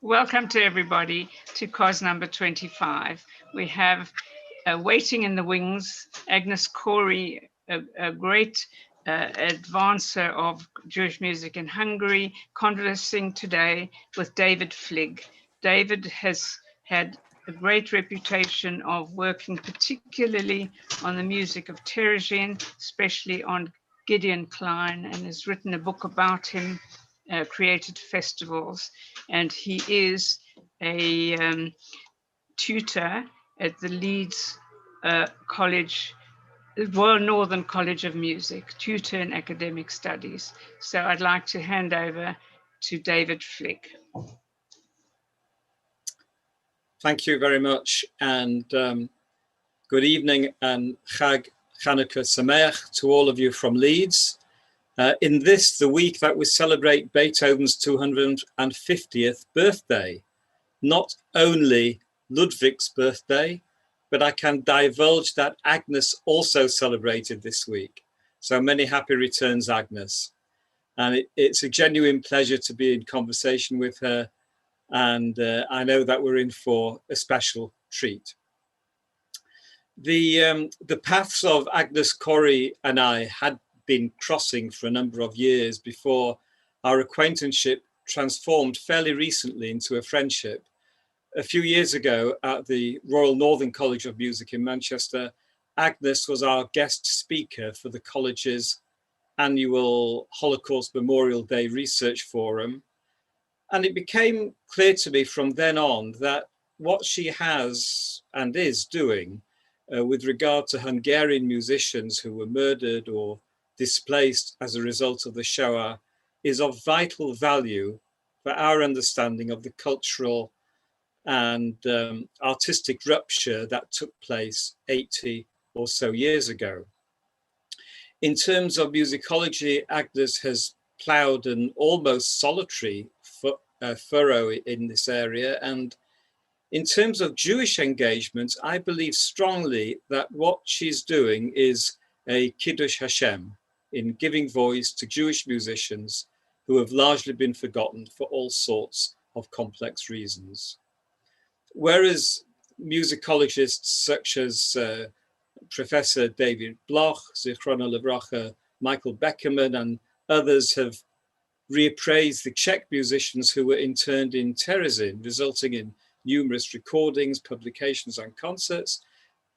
Welcome to everybody to COZ number 25. We have waiting in the wings, Agnes Kory, a great advancer of Jewish music in Hungary, conversing today with David Flig. David has had a great reputation of working particularly on the music of Terezin, especially on Gideon Klein, and has written a book about him, created festivals, and he is a tutor at the Leeds College, Royal Northern College of Music, tutor in academic studies. So I'd like to hand over to David Flick. Thank you very much, and good evening and Chag Chanukah Sameach to all of you from Leeds. In this, the week that we celebrate Beethoven's 250th birthday, not only Ludwig's birthday, but I can divulge that Agnes also celebrated this week. So many happy returns, Agnes. And it's a genuine pleasure to be in conversation with her. And I know that we're in for a special treat. The paths of Agnes Kory and I had been crossing for a number of years before our acquaintanceship transformed fairly recently into a friendship. A few years ago at the Royal Northern College of Music in Manchester, Agnes was our guest speaker for the college's annual Holocaust Memorial Day Research Forum. And it became clear to me from then on that what she has and is doing with regard to Hungarian musicians who were murdered or displaced as a result of the Shoah is of vital value for our understanding of the cultural and artistic rupture that took place 80 or so years ago. In terms of musicology, Agnes has ploughed an almost solitary furrow in this area. And in terms of Jewish engagement, I believe strongly that what she's doing is a Kiddush Hashem in giving voice to Jewish musicians who have largely been forgotten for all sorts of complex reasons. Whereas musicologists such as Professor David Bloch, Zichrono Livracha, Michael Beckerman, and others have reappraised the Czech musicians who were interned in Terezin, resulting in numerous recordings, publications, and concerts,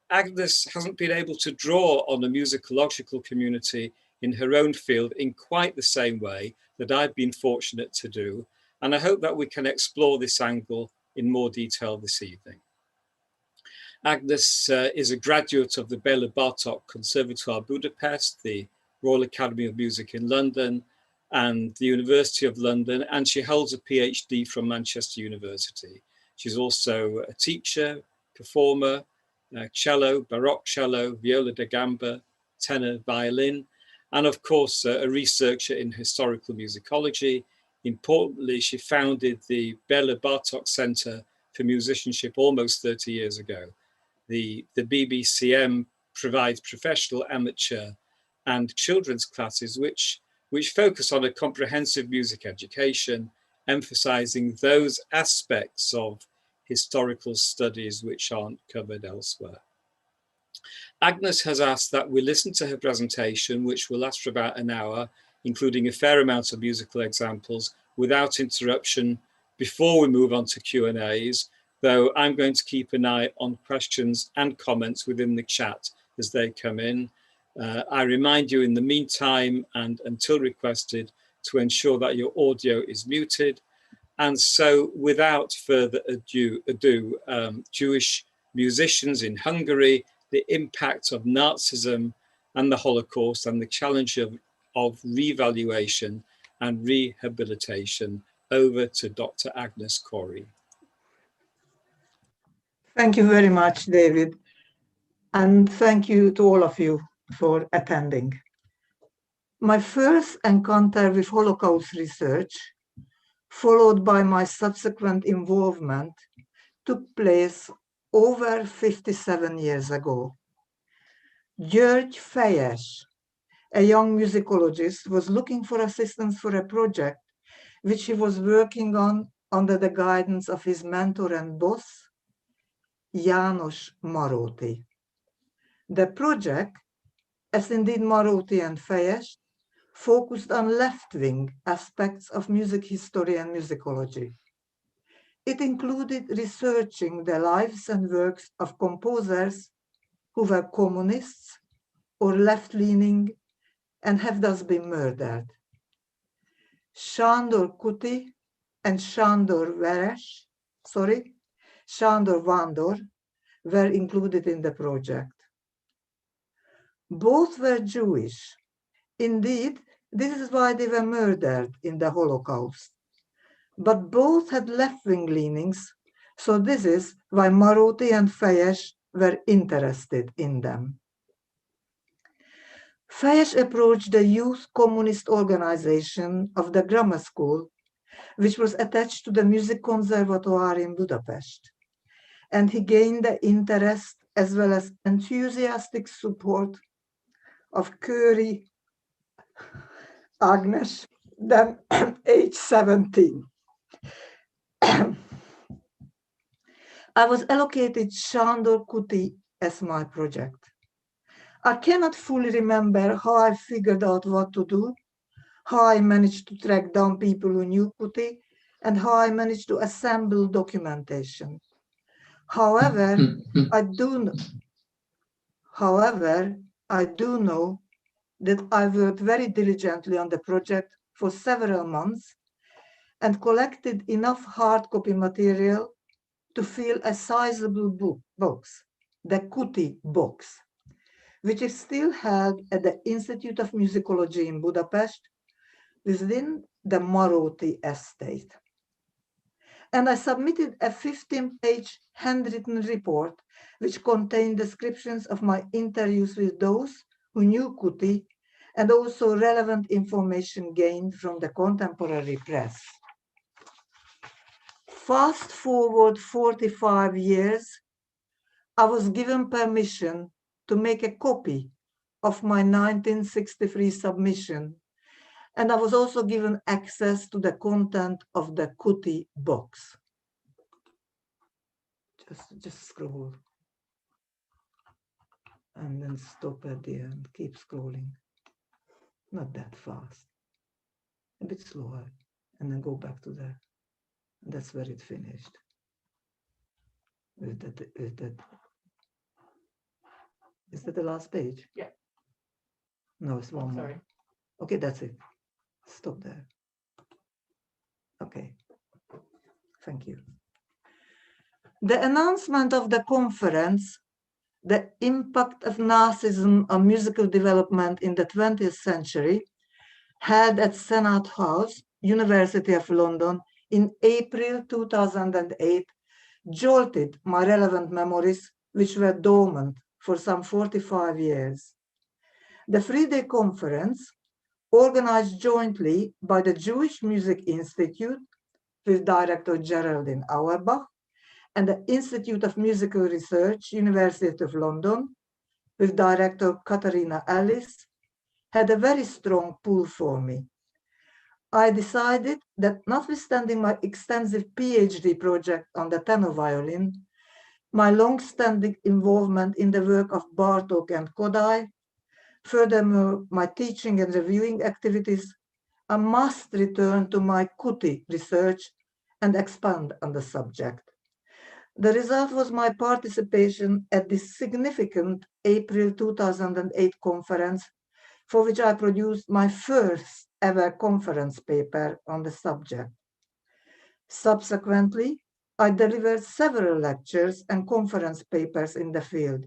Agnes hasn't been able to draw on a musicological community in her own field in quite the same way that I've been fortunate to do. And I hope that we can explore this angle in more detail this evening. Agnes is a graduate of the Bela Bartok Conservatoire Budapest, the Royal Academy of Music in London, and the University of London, and she holds a PhD from Manchester University. She's also a teacher, performer, cello, baroque cello, viola da gamba, tenor, violin, and of course a researcher in historical musicology. Importantly, she founded the Bela Bartok Center for Musicianship almost 30 years ago. The BBCM provides professional, amateur, and children's classes which focus on a comprehensive music education, emphasizing those aspects of historical studies which aren't covered elsewhere. Agnes has asked that we listen to her presentation, which will last for about an hour, including a fair amount of musical examples, without interruption before we move on to Q&As, though I'm going to keep an eye on questions and comments within the chat as they come in. I remind you in the meantime and until requested to ensure that your audio is muted. And so without further ado, Jewish musicians in Hungary, the impact of Nazism and the Holocaust and the challenge of revaluation and rehabilitation. Over to Dr. Agnes Kory. Thank you very much, David. And thank you to all of you for attending. My first encounter with Holocaust research, followed by my subsequent involvement, took place over 57 years ago. György Fejes, a young musicologist, was looking for assistance for a project which he was working on under the guidance of his mentor and boss, János Maróti. The project, as indeed Maróti and Fejes, focused on left-wing aspects of music history and musicology. It included researching the lives and works of composers who were communists or left-leaning and have thus been murdered. Sándor Kuti and Sándor Vándor were included in the project. Both were Jewish. Indeed, this is why they were murdered in the Holocaust. But both had left-wing leanings, so this is why Maróti and Fejes were interested in them. Fejes approached the youth communist organization of the grammar school, which was attached to the Music Conservatoire in Budapest, and he gained the interest as well as enthusiastic support of Kory, Agnes, then age 17. I was allocated Sándor Kuti as my project. I cannot fully remember how I figured out what to do, how I managed to track down people who knew Kuti, and how I managed to assemble documentation. However, I do know that I worked very diligently on the project for several months and collected enough hard copy material to fill a sizable box, the Kuti box, which is still held at the Institute of Musicology in Budapest within the Maróti estate. And I submitted a 15-page handwritten report which contained descriptions of my interviews with those who knew Kuti and also relevant information gained from the contemporary press. Fast forward 45 years, I was given permission to make a copy of my 1963 submission, and I was also given access to the content of the Kuti box. Just scroll. And then stop at the end, keep scrolling. Not that fast, a bit slower, and then go back to there. That's where it finished. With that. Is that the last page? Yeah. No, it's one more. Sorry. Okay, that's it. Stop there. Okay. Thank you. The announcement of the conference, The Impact of Nazism on Musical Development in the 20th Century, held at Senate House, University of London, in April 2008, jolted my relevant memories, which were dormant for some 45 years. The three-day conference, organized jointly by the Jewish Music Institute with Director Geraldine Auerbach and the Institute of Musical Research, University of London, with Director Katarina Ellis, had a very strong pull for me. I decided that notwithstanding my extensive PhD project on the tenor violin, my long-standing involvement in the work of Bartok and Kory, furthermore, my teaching and reviewing activities, I must return to my Kuti research and expand on the subject. The result was my participation at this significant April 2008 conference, for which I produced my first ever conference paper on the subject. Subsequently, I delivered several lectures and conference papers in the field,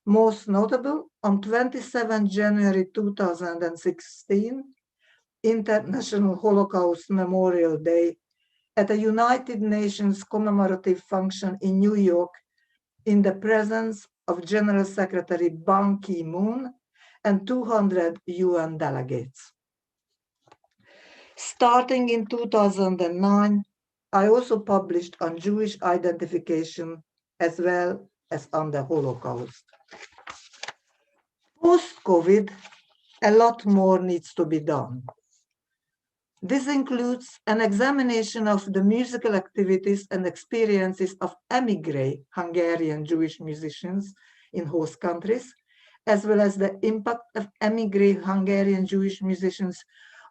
most notable on 27 January 2016, International Holocaust Memorial Day, at a United Nations commemorative function in New York in the presence of General Secretary Ban Ki-moon and 200 UN delegates. Starting in 2009, I also published on Jewish identification as well as on the Holocaust. Post-COVID, a lot more needs to be done. This includes an examination of the musical activities and experiences of émigré Hungarian Jewish musicians in host countries, as well as the impact of émigré Hungarian Jewish musicians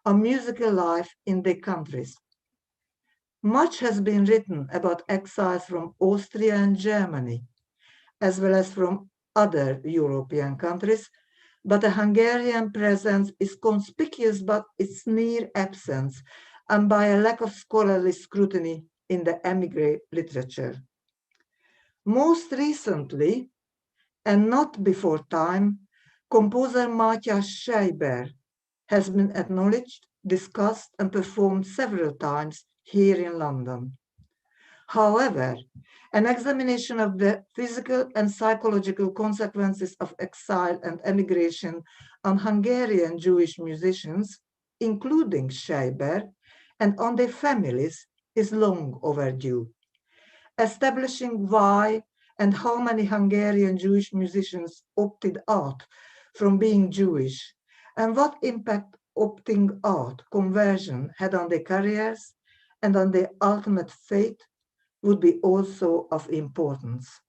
on musical life in their countries. Much has been written about exiles from Austria and Germany, as well as from other European countries, but the Hungarian presence is conspicuous by its near absence and by a lack of scholarly scrutiny in the émigré literature. Most recently, and not before time, composer Matthias Scheiber has been acknowledged, discussed, and performed several times here in London. However, an examination of the physical and psychological consequences of exile and emigration on Hungarian Jewish musicians, including Scheiber, and on their families is long overdue. Establishing why and how many Hungarian Jewish musicians opted out from being Jewish, and what impact opting out conversion had on their careers and on their ultimate fate would be also of importance.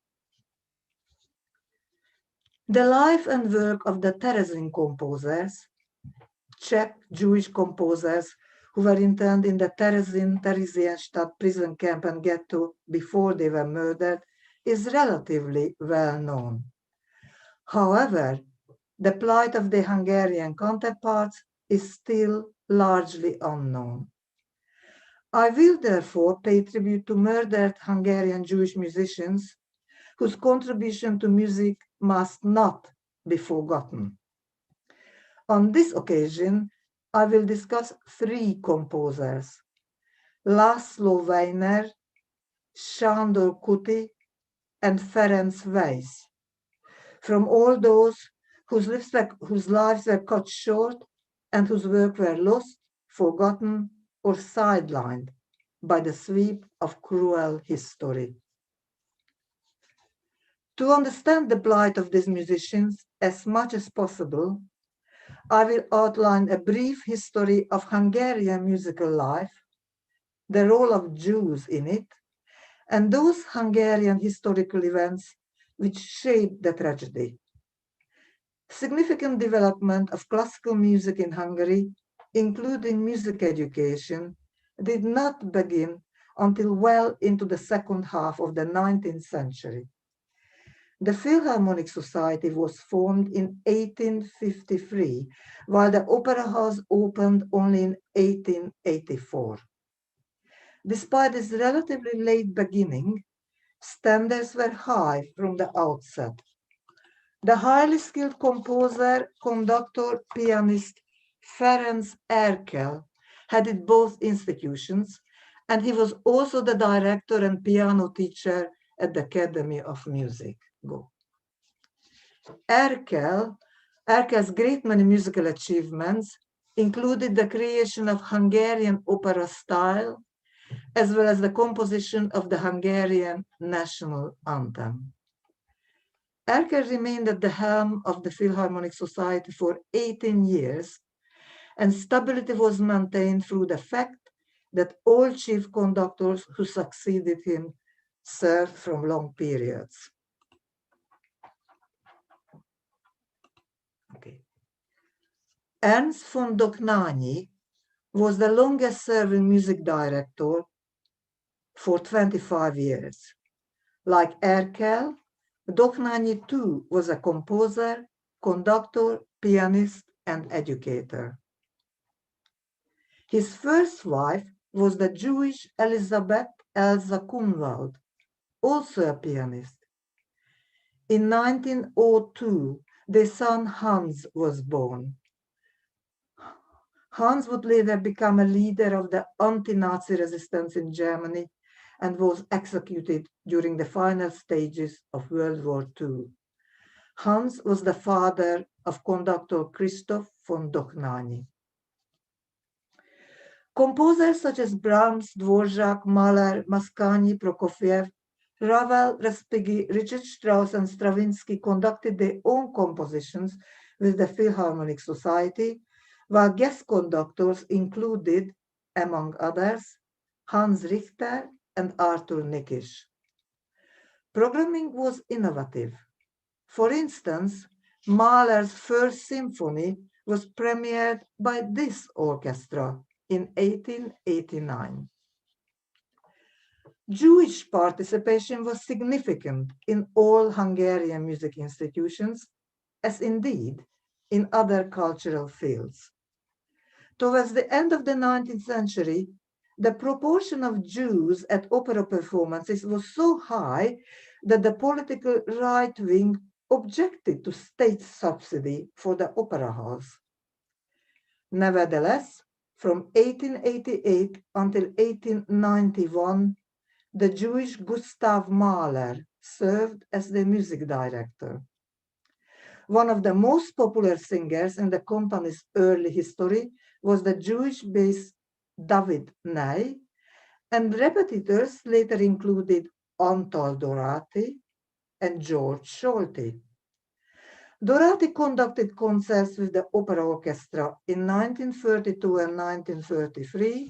The life and work of the Terezin composers, Czech Jewish composers who were interned in the Theresienstadt prison camp and ghetto before they were murdered, is relatively well known. However, the plight of the Hungarian counterparts is still largely unknown. I will therefore pay tribute to murdered Hungarian Jewish musicians whose contribution to music must not be forgotten. On this occasion, I will discuss three composers: László Weiner, Sándor Kuti, and Ferenc Weisz, from all those whose lives were cut short and whose work were lost, forgotten, or sidelined by the sweep of cruel history. To understand the plight of these musicians as much as possible, I will outline a brief history of Hungarian musical life, the role of Jews in it, and those Hungarian historical events which shaped the tragedy. Significant development of classical music in Hungary, including music education, did not begin until well into the second half of the 19th century. The Philharmonic Society was formed in 1853, while the Opera House opened only in 1884. Despite this relatively late beginning, standards were high from the outset. The highly skilled composer, conductor, pianist Ferenc Erkel headed both institutions, and he was also the director and piano teacher at the Academy of Music. Erkel's great many musical achievements included the creation of Hungarian opera style, as well as the composition of the Hungarian national anthem. Erkel remained at the helm of the Philharmonic Society for 18 years, and stability was maintained through the fact that all chief conductors who succeeded him served from long periods. Ernst von Dohnányi was the longest-serving music director for 25 years. Like Erkel, Dohnányi too was a composer, conductor, pianist, and educator. His first wife was the Jewish Elisabeth Elsa Kunwald, also a pianist. In 1902, their son Hans was born. Hans would later become a leader of the anti-Nazi resistance in Germany and was executed during the final stages of World War II. Hans was the father of conductor Christoph von Dohnányi. Composers such as Brahms, Dvorak, Mahler, Mascagni, Prokofiev, Ravel, Respighi, Richard Strauss, and Stravinsky conducted their own compositions with the Philharmonic Society, while guest conductors included among others, Hans Richter and Arthur Nikisch. Programming was innovative. For instance, Mahler's First Symphony was premiered by this orchestra in 1889. Jewish participation was significant in all Hungarian music institutions, as indeed in other cultural fields. Towards the end of the 19th century, the proportion of Jews at opera performances was so high that the political right wing objected to state subsidy for the opera house. Nevertheless, from 1888 until 1891, the Jewish Gustav Mahler served as the music director. One of the most popular singers in the company's early history was the Jewish-based David Ney, and repetitors later included Antal Dorati and George Scholti. Dorati conducted concerts with the opera orchestra in 1932 and 1933,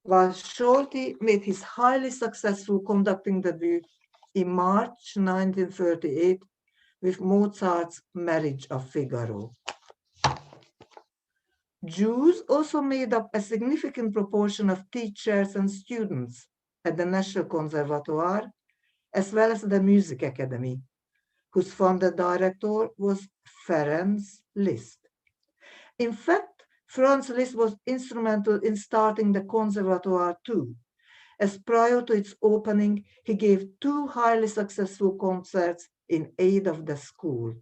while Scholti made his highly successful conducting debut in March 1938 with Mozart's Marriage of Figaro. Jews also made up a significant proportion of teachers and students at the National Conservatoire, as well as the Music Academy, whose founder director was Ferenc Liszt. In fact, Franz Liszt was instrumental in starting the Conservatoire too, as prior to its opening, he gave 2 highly successful concerts in aid of the school.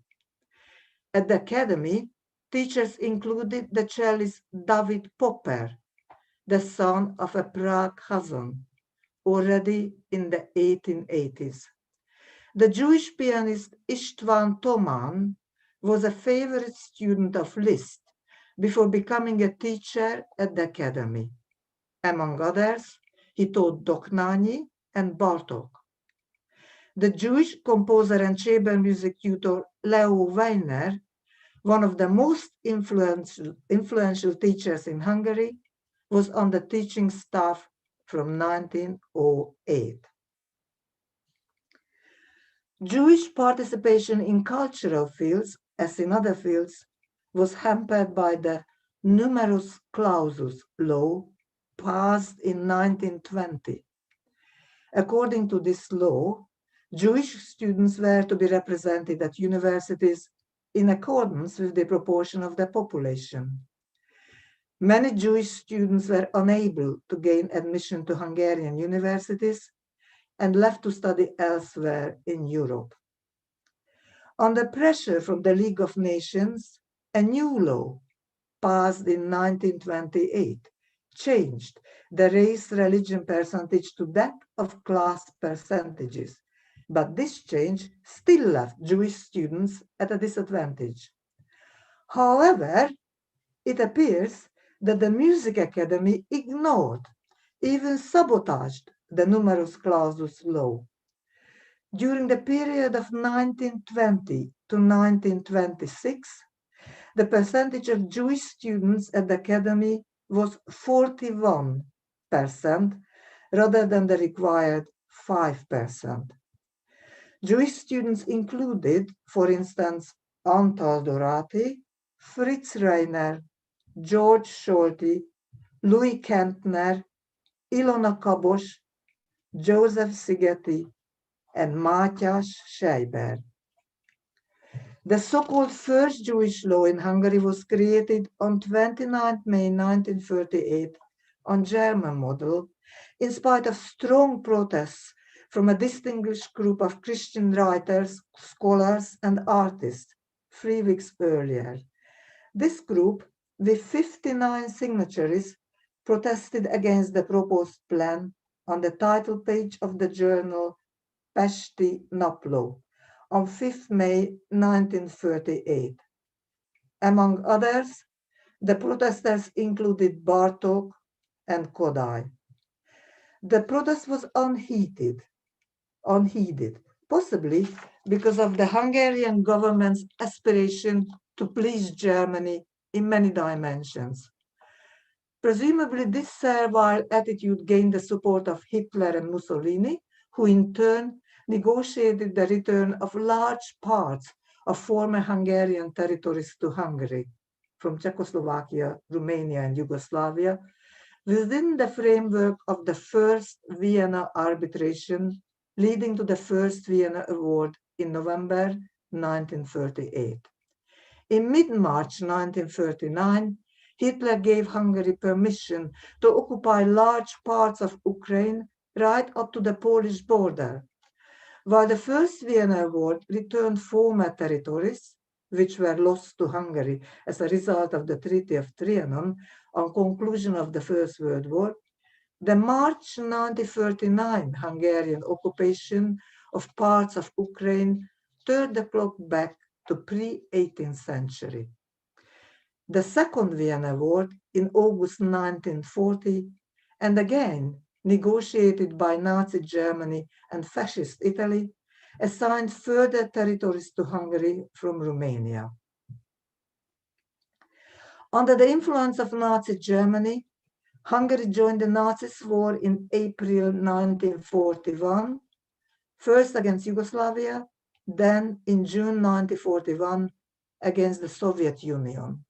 At the Academy, teachers included the cellist David Popper, the son of a Prague Hazan, already in the 1880s. The Jewish pianist István Tomán was a favorite student of Liszt before becoming a teacher at the Academy. Among others, he taught Dohnányi and Bartok. The Jewish composer and chamber music tutor Leo Weiner, one of the most influential teachers in Hungary, was on the teaching staff from 1908. Jewish participation in cultural fields, as in other fields, was hampered by the numerus clausus law passed in 1920. According to this law, Jewish students were to be represented at universities in accordance with the proportion of the population. Many Jewish students were unable to gain admission to Hungarian universities and left to study elsewhere in Europe. Under pressure from the League of Nations, a new law passed in 1928 changed the race-religion percentage to that of class percentages, but this change still left Jewish students at a disadvantage. However, it appears that the Music Academy ignored, even sabotaged, the numerus clausus law. During the period of 1920 to 1926, the percentage of Jewish students at the Academy was 41%, rather than the required 5%. Jewish students included, for instance, Antal Dorati, Fritz Reiner, George Scholti, Louis Kentner, Ilona Kabos, Joseph Szigeti, and Mátyás Scheiber. The so-called first Jewish law in Hungary was created on 29 May 1938 on German model, in spite of strong protests from a distinguished group of Christian writers, scholars, and artists 3 weeks earlier. This group, with 59 signatories, protested against the proposed plan on the title page of the journal Pesti Napló on 5 May 1938. Among others, the protesters included Bartok and Kory. The protest was unheeded, possibly because of the Hungarian government's aspiration to please Germany in many dimensions. Presumably, this servile attitude gained the support of Hitler and Mussolini, who in turn negotiated the return of large parts of former Hungarian territories to Hungary, from Czechoslovakia, Romania, and Yugoslavia, within the framework of the First Vienna Arbitration, leading to the First Vienna Award in November 1938. In mid-March 1939, Hitler gave Hungary permission to occupy large parts of Ukraine right up to the Polish border. While the First Vienna Award returned former territories, which were lost to Hungary as a result of the Treaty of Trianon on conclusion of the First World War, the March 1939 Hungarian occupation of parts of Ukraine turned the clock back to pre-18th century. The Second Vienna Award in August 1940, and again negotiated by Nazi Germany and Fascist Italy, assigned further territories to Hungary from Romania. Under the influence of Nazi Germany, Hungary joined the Nazis' war in April 1941, first against Yugoslavia, then in June 1941 against the Soviet Union.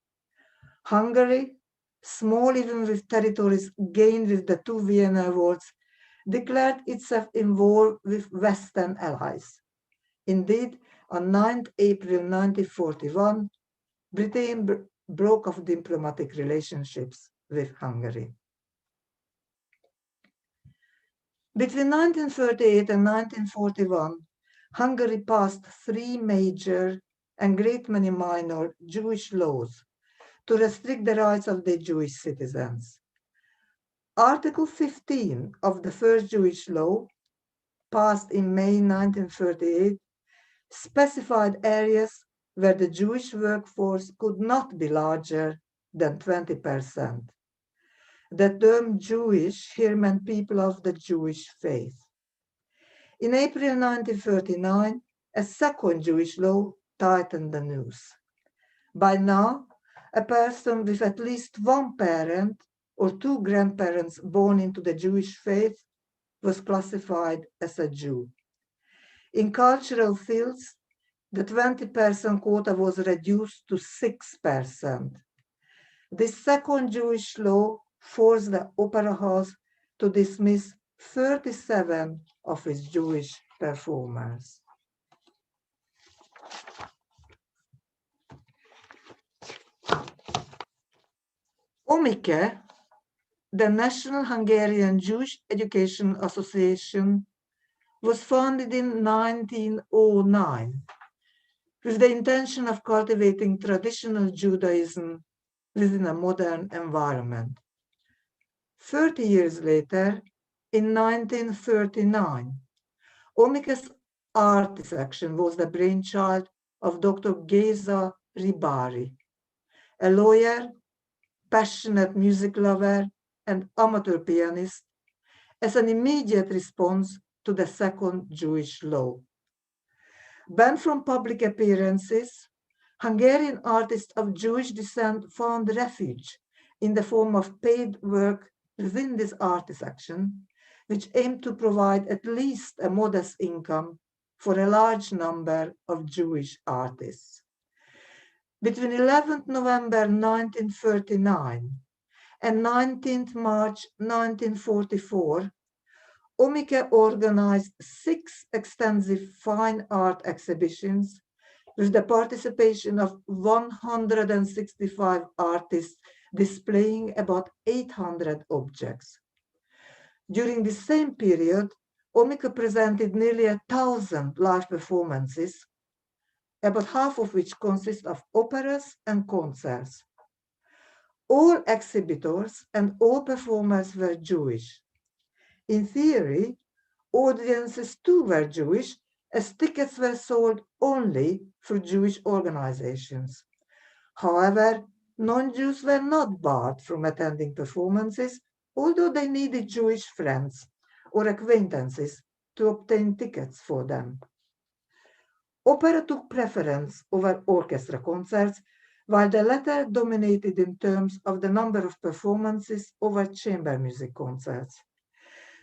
Hungary, small even with territories gained with the two Vienna Awards, declared itself involved with Western allies. Indeed, on 9 April 1941, Britain broke off diplomatic relationships with Hungary. Between 1938 and 1941, Hungary passed 3 major and great many minor Jewish laws to restrict the rights of the Jewish citizens. Article 15 of the first Jewish law, passed in May 1938, specified areas where the Jewish workforce could not be larger than 20%. The term Jewish here meant people of the Jewish faith. In April 1939, a second Jewish law tightened the noose. By now, a person with at least one parent or 2 grandparents born into the Jewish faith was classified as a Jew. In cultural fields, the 20% quota was reduced to 6%. This second Jewish law forced the opera house to dismiss 37 of its Jewish performers. OMIKE, the National Hungarian Jewish Education Association, was founded in 1909 with the intention of cultivating traditional Judaism within a modern environment. 30 years later, in 1939, OMIKE's art section was the brainchild of Dr. Géza Ribári, a lawyer, passionate music lover, and amateur pianist, as an immediate response to the second Jewish law. Banned from public appearances, Hungarian artists of Jewish descent found refuge in the form of paid work within this art section, which aimed to provide at least a modest income for a large number of Jewish artists. Between 11th November 1939 and 19th March 1944, OMIKE organized 6 extensive fine art exhibitions with the participation of 165 artists displaying about 800 objects. During the same period, OMIKE presented nearly 1,000 live performances, about half of which consist of operas and concerts. All exhibitors and all performers were Jewish. In theory, audiences too were Jewish, as tickets were sold only through Jewish organizations. However, non-Jews were not barred from attending performances, although they needed Jewish friends or acquaintances to obtain tickets for them. Opera took preference over orchestra concerts, while the latter dominated in terms of the number of performances over chamber music concerts.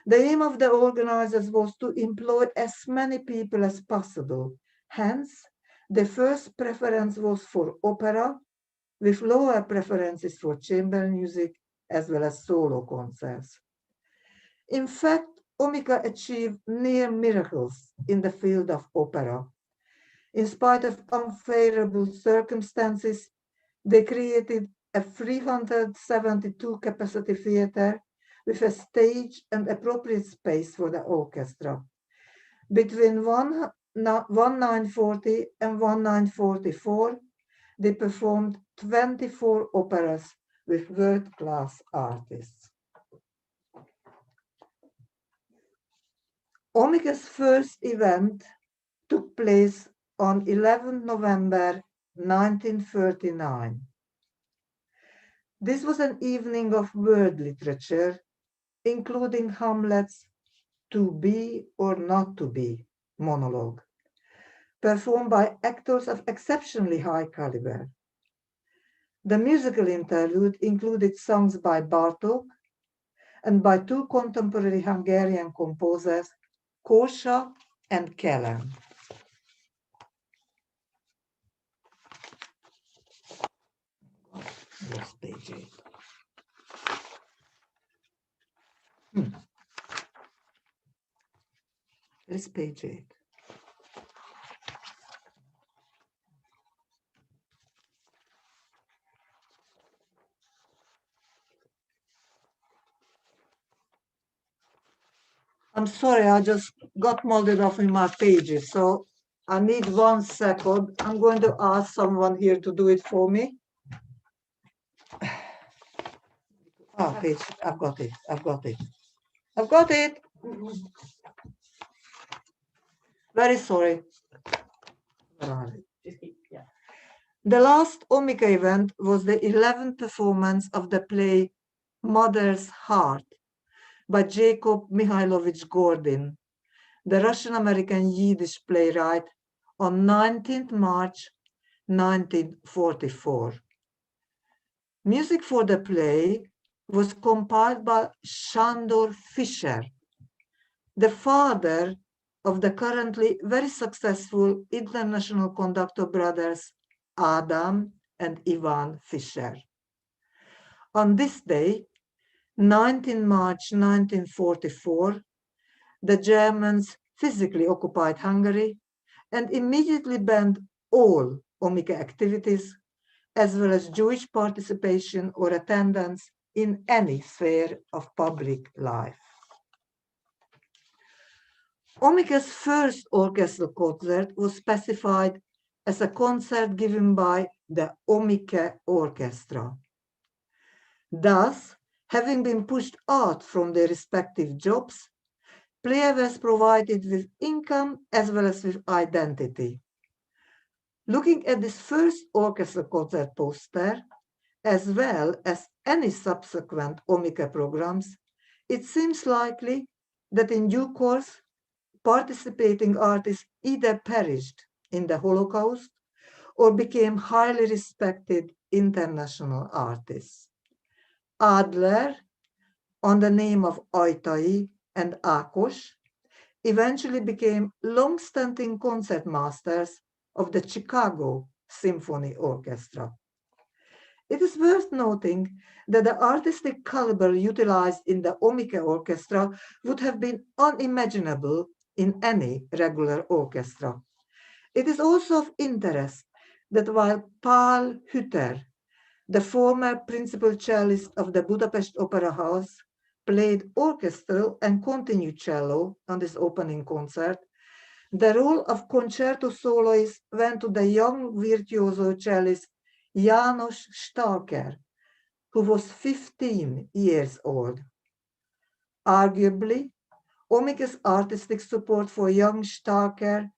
The aim of the organizers was to employ as many people as possible. Hence, the first preference was for opera, with lower preferences for chamber music as well as solo concerts. In fact, Omica achieved near miracles in the field of opera. In spite of unfavorable circumstances, they created a 372 capacity theater with a stage and appropriate space for the orchestra. Between 1940 and 1944, they performed 24 operas with world-class artists. Omica's first event took place on 11 November 1939. This was an evening of world literature, including Hamlet's To Be or Not to Be monologue, performed by actors of exceptionally high caliber. The musical interlude included songs by Bartok and by two contemporary Hungarian composers, Kory and Bela. Lost page 8. This page 8. I'm sorry, I just got molded off in my pages, so I need 1 second. I'm going to ask someone here to do it for me. Oh, page, I've got it. Very sorry. The last Omica event was the 11th performance of the play Mother's Heart by Jacob Mikhailovich Gordin, the Russian-American Yiddish playwright, on 19th March 1944. Music for the play was compiled by Sándor Fischer, the father of the currently very successful international conductor brothers Adam and Ivan Fischer. On this day, 19 March 1944, the Germans physically occupied Hungary and immediately banned all Omica activities, as well as Jewish participation or attendance in any sphere of public life. Omica's first orchestral concert was specified as a concert given by the Omica Orchestra. Thus, having been pushed out from their respective jobs, players were provided with income as well as with identity. Looking at this first orchestral concert poster, as well as any subsequent Omica programs, it seems likely that in due course, participating artists either perished in the Holocaust or became highly respected international artists. Adler, on the name of Ajtai and Ákos, eventually became long-standing concertmasters of the Chicago Symphony Orchestra. It is worth noting that the artistic caliber utilized in the Omica Orchestra would have been unimaginable in any regular orchestra. It is also of interest that while Paul Hütter, the former principal cellist of the Budapest Opera House, played orchestral and continued cello on this opening concert, the role of concerto soloist went to the young virtuoso cellist János Stalker, who was 15 years old. Arguably, Omica's artistic support for young Stalker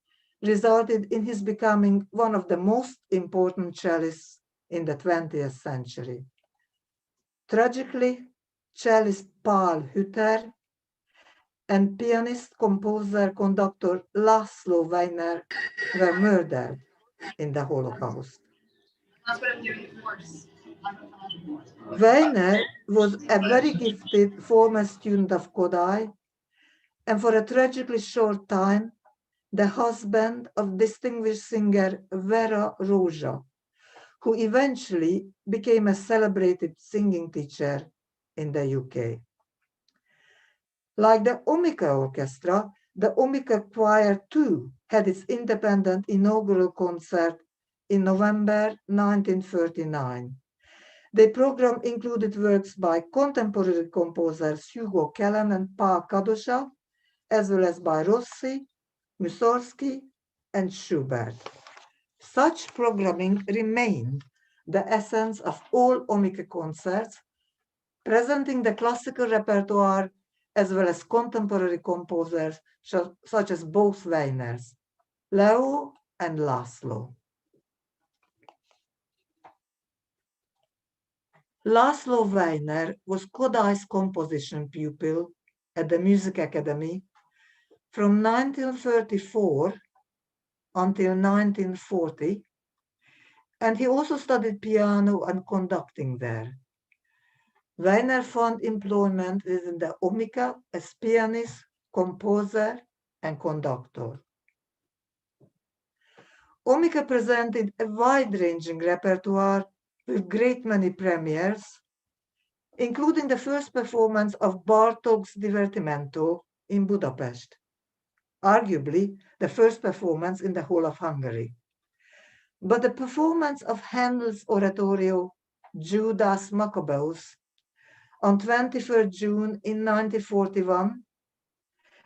resulted in his becoming one of the most important cellists in the 20th century. Tragically, cellist Paul Hütter and pianist, composer, conductor László Weiner were murdered in the Holocaust. That's what I'm doing at force. Weiner was a very gifted former student of Kodály, and for a tragically short time, the husband of distinguished singer Vera Rózsa, who eventually became a celebrated singing teacher in the UK. Like the Omica Orchestra, the Omica Choir too had its independent inaugural concert in November 1939. The program included works by contemporary composers Hugo Kellen and Pál Kadosa, as well as by Rossi, Mussorgsky, and Schubert. Such programming remained the essence of all Omica concerts, presenting the classical repertoire as well as contemporary composers such as both Weiners, Leo and László. László Weiner was Kodály's composition pupil at the Music Academy from 1934 until 1940, and he also studied piano and conducting there. Weiner found employment within the Omica as pianist, composer, and conductor. Omica presented a wide-ranging repertoire with great many premieres, including the first performance of Bartok's Divertimento in Budapest, arguably the first performance in the whole of Hungary. But the performance of Handel's oratorio Judas Maccabeus on 23rd June in 1941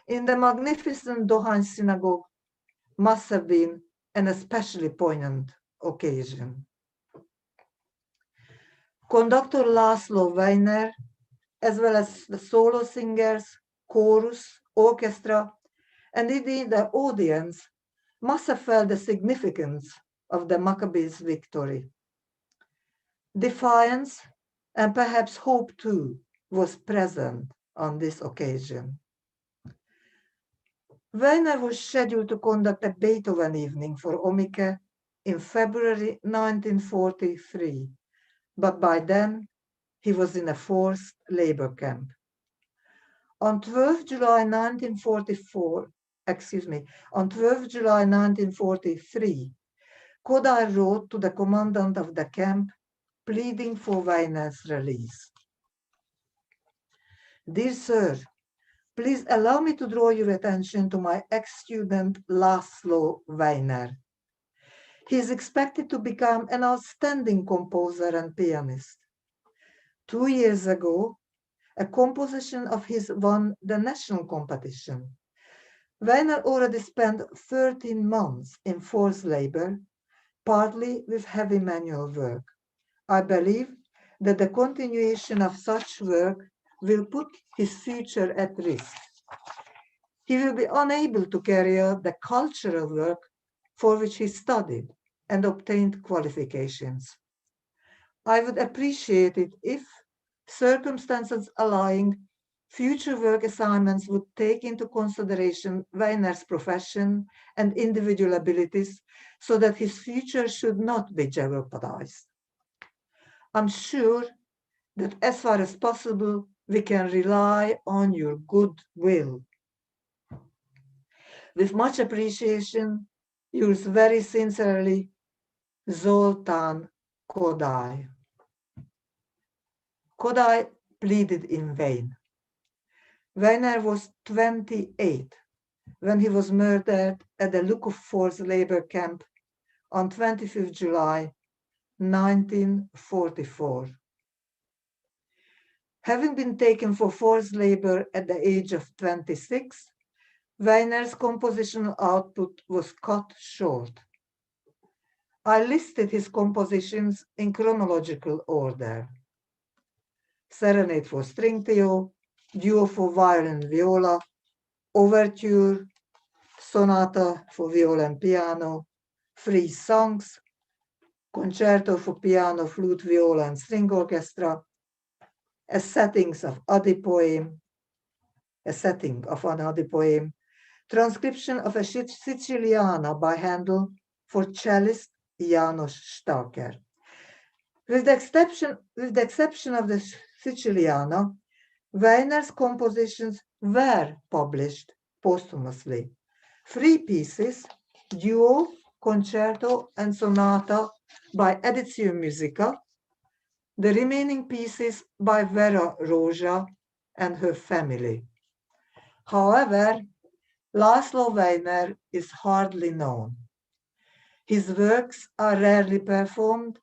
in the magnificent Dohány Synagogue must have been an especially poignant occasion. Conductor László Weiner, as well as the solo singers, chorus, orchestra, and indeed the audience, must have felt the significance of the Maccabees' victory. Defiance, and perhaps hope too, was present on this occasion. Weiner was scheduled to conduct a Beethoven evening for Omica in February 1943, but by then he was in a forced labor camp. On 12 July 1943, Kodály wrote to the commandant of the camp pleading for Weiner's release. Dear sir, please allow me to draw your attention to my ex-student László Weiner. He is expected to become an outstanding composer and pianist. 2 years ago, a composition of his won the national competition. Weiner already spent 13 months in forced labor, partly with heavy manual work. I believe that the continuation of such work will put his future at risk. He will be unable to carry out the cultural work for which he studied and obtained qualifications. I would appreciate it if, circumstances allowing, future work assignments would take into consideration Weiner's profession and individual abilities so that his future should not be jeopardized. I'm sure that as far as possible, we can rely on your goodwill. With much appreciation, yours very sincerely, Zoltán Kodály. Kodály pleaded in vain. Weiner was 28 when he was murdered at the Lukov forced labor camp on 25th July 1944. Having been taken for forced labor at the age of 26, Weiner's compositional output was cut short. I listed his compositions in chronological order: Serenade for String Trio, Duo for Violin and Viola, Overture, Sonata for Viola and Piano, Three Songs, Concerto for Piano, Flute, Viola and String Orchestra, a setting of an Adi poem, transcription of a Siciliana by Handel for cellist János Stalker. With the exception of the Siciliano, Weiner's compositions were published posthumously. 3 pieces, duo, concerto, and sonata by Editio Musica, the remaining pieces by Vera Roja and her family. However, László Weiner is hardly known. His works are rarely performed,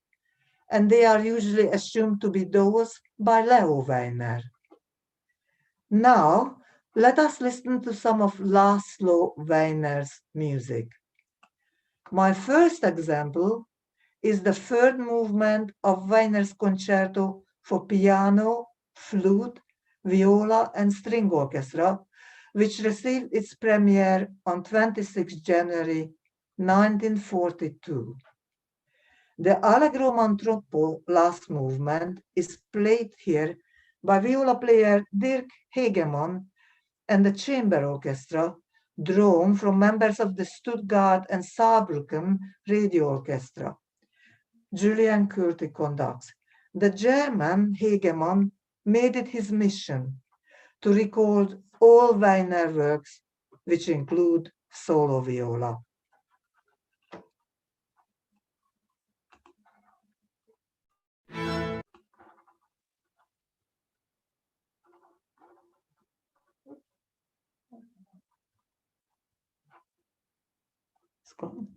and they are usually assumed to be those by Leo Weiner. Now, let us listen to some of László Weiner's music. My first example is the third movement of Weiner's concerto for piano, flute, viola, and string orchestra, which received its premiere on 26 January 1942. The Allegro man troppo last movement is played here by viola player Dirk Hegemann and the chamber orchestra, drawn from members of the Stuttgart and Saarbrücken radio orchestra. Julian Curti conducts. The German Hegemann made it his mission to record all Weiner works, which include solo viola. It's gone.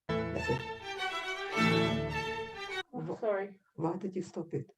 That's it. Oh, sorry. Why did you stop it?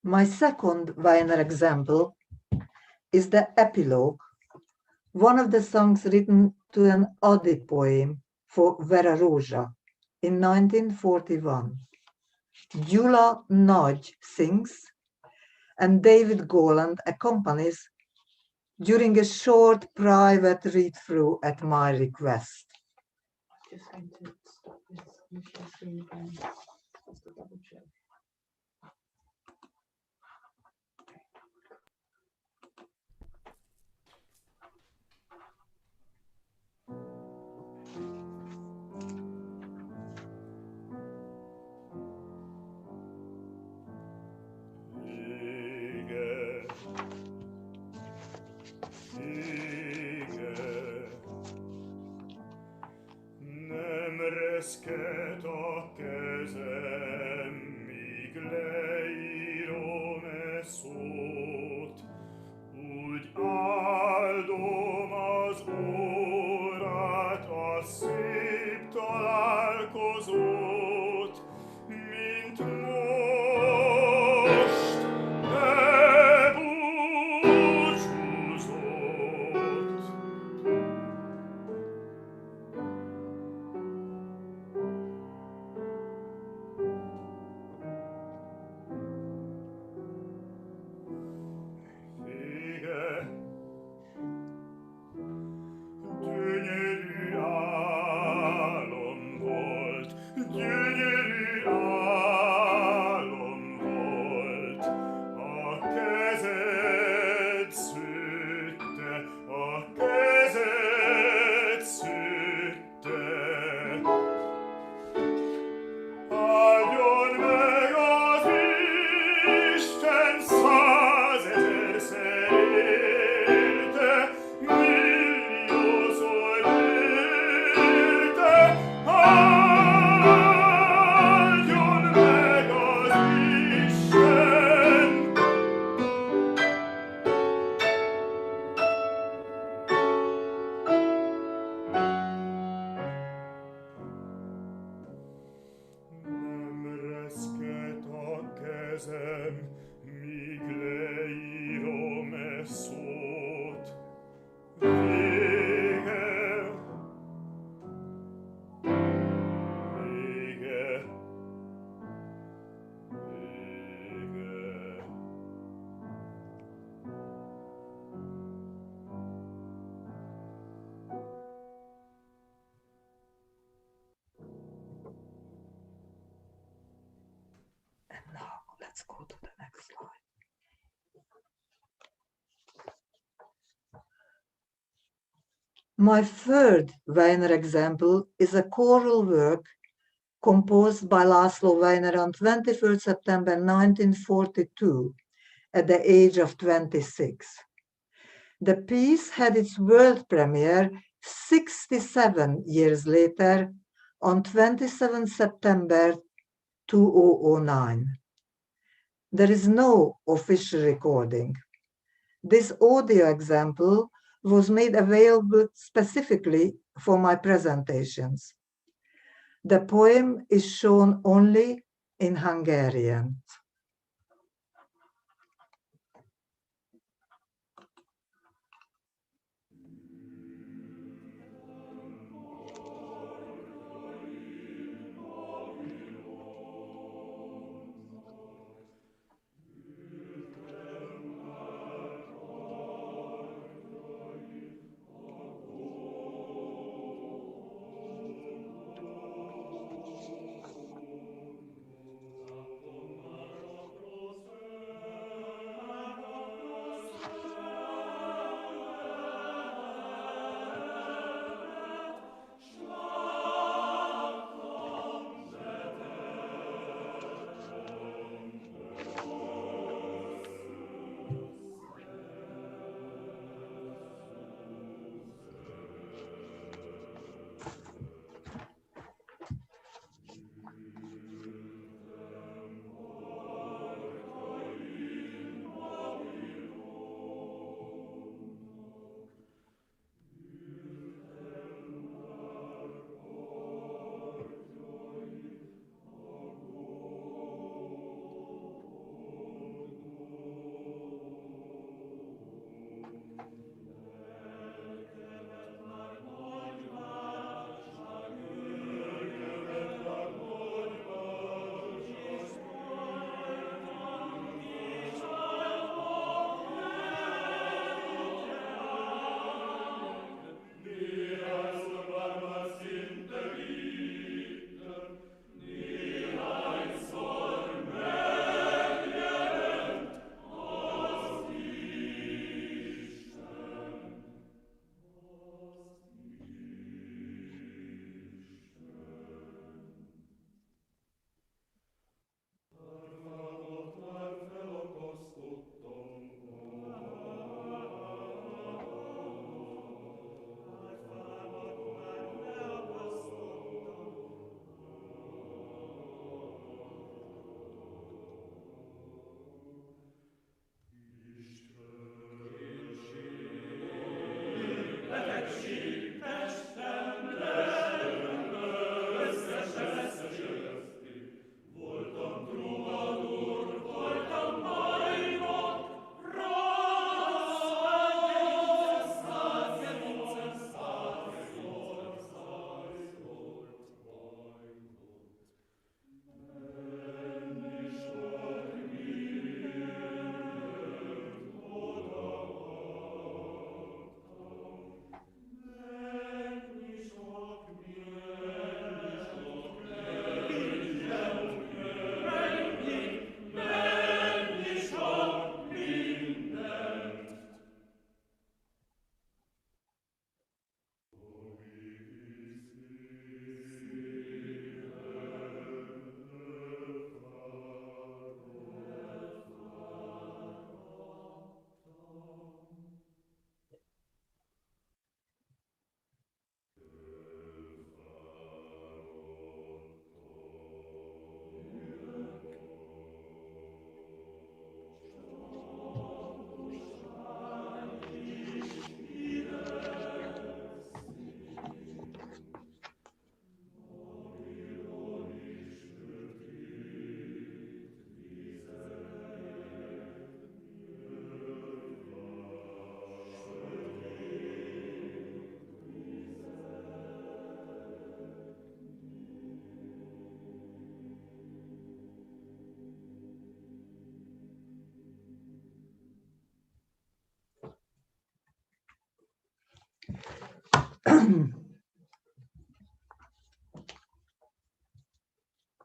My second Weiner example is the epilogue, one of the songs written to an ode poem for Vera Roja in 1941. Gyula Nagy sings and David Goland accompanies during a short private read-through at my request. Just going to stop this machine screen again. Just to double check. Nem reszket a kezem, míg leírom e szót, úgy áldom az órát, a szép találkozót, mint most bebúcsúzott. Vége, gyönyörű álom volt, gyönyörű álom volt. A kezed szőtte, a kezed szőtte. Áldjon meg az Isten 100 000-szer élte, milliószor élte. Áldjon meg az Isten! Nem reszket a kezem, míg leírom e szót. Vége, vége, vége. And now let's go to the next slide. My third Weiner example is a choral work composed by László Weiner on 21st September 1942 at the age of 26. The piece had its world premiere 67 years later on 27 September 2009. There is no official recording. This audio example was made available specifically for my presentations. The poem is shown only in Hungarian.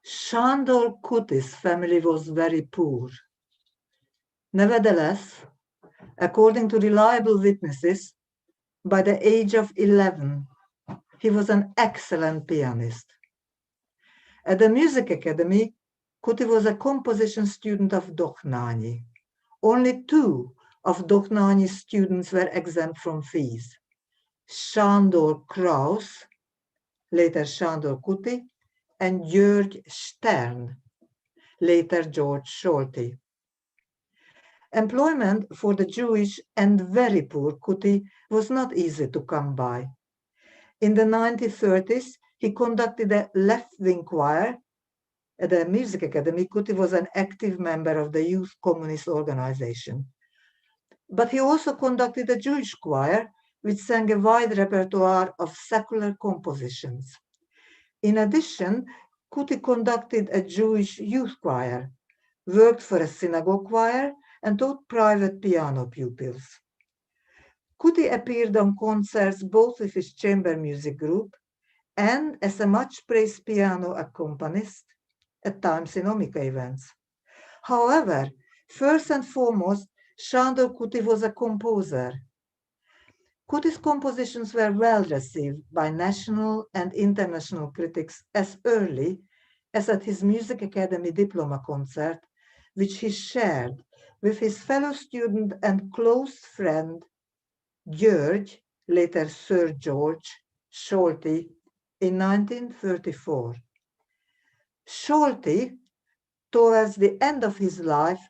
Sándor Kuti's family was very poor. Nevertheless, according to reliable witnesses, by the age of 11, he was an excellent pianist. At the music academy, Kuti was a composition student of Dohnányi. Only 2 of Dohnányi's students were exempt from fees. Sándor Krausz, later Sándor Kuti, and György Stern, later George Solti. Employment for the Jewish and very poor Kuti was not easy to come by. In the 1930s, he conducted a left-wing choir. At the Music Academy, Kuti was an active member of the Youth Communist Organization. But he also conducted a Jewish choir, which sang a wide repertoire of secular compositions. In addition, Kuti conducted a Jewish youth choir, worked for a synagogue choir, and taught private piano pupils. Kuti appeared on concerts both with his chamber music group and as a much-praised piano accompanist, at times in Omika events. However, first and foremost, Sándor Kuti was a composer. Kuti's compositions were well received by national and international critics as early as at his Music Academy diploma concert, which he shared with his fellow student and close friend György, later Sir George, Solti, in 1934. Solti, towards the end of his life,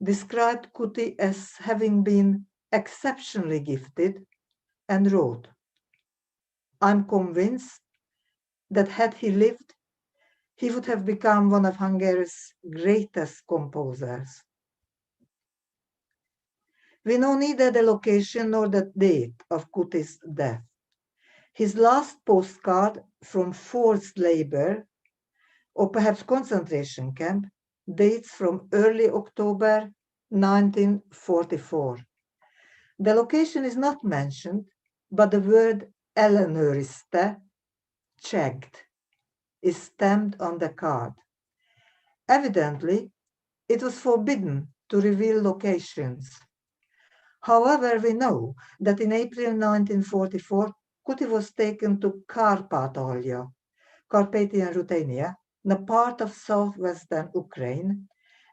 described Kuti as having been exceptionally gifted and wrote, "I'm convinced that had he lived, he would have become one of Hungary's greatest composers." We know neither the location nor the date of Kuti's death. His last postcard from forced labor, or perhaps concentration camp, dates from early October 1944. The location is not mentioned, but the word ellenőrizte, checked, is stamped on the card. Evidently, it was forbidden to reveal locations. However, we know that in April 1944, Kuti was taken to Kárpátalja, Carpathian Ruthenia, a part of southwestern Ukraine,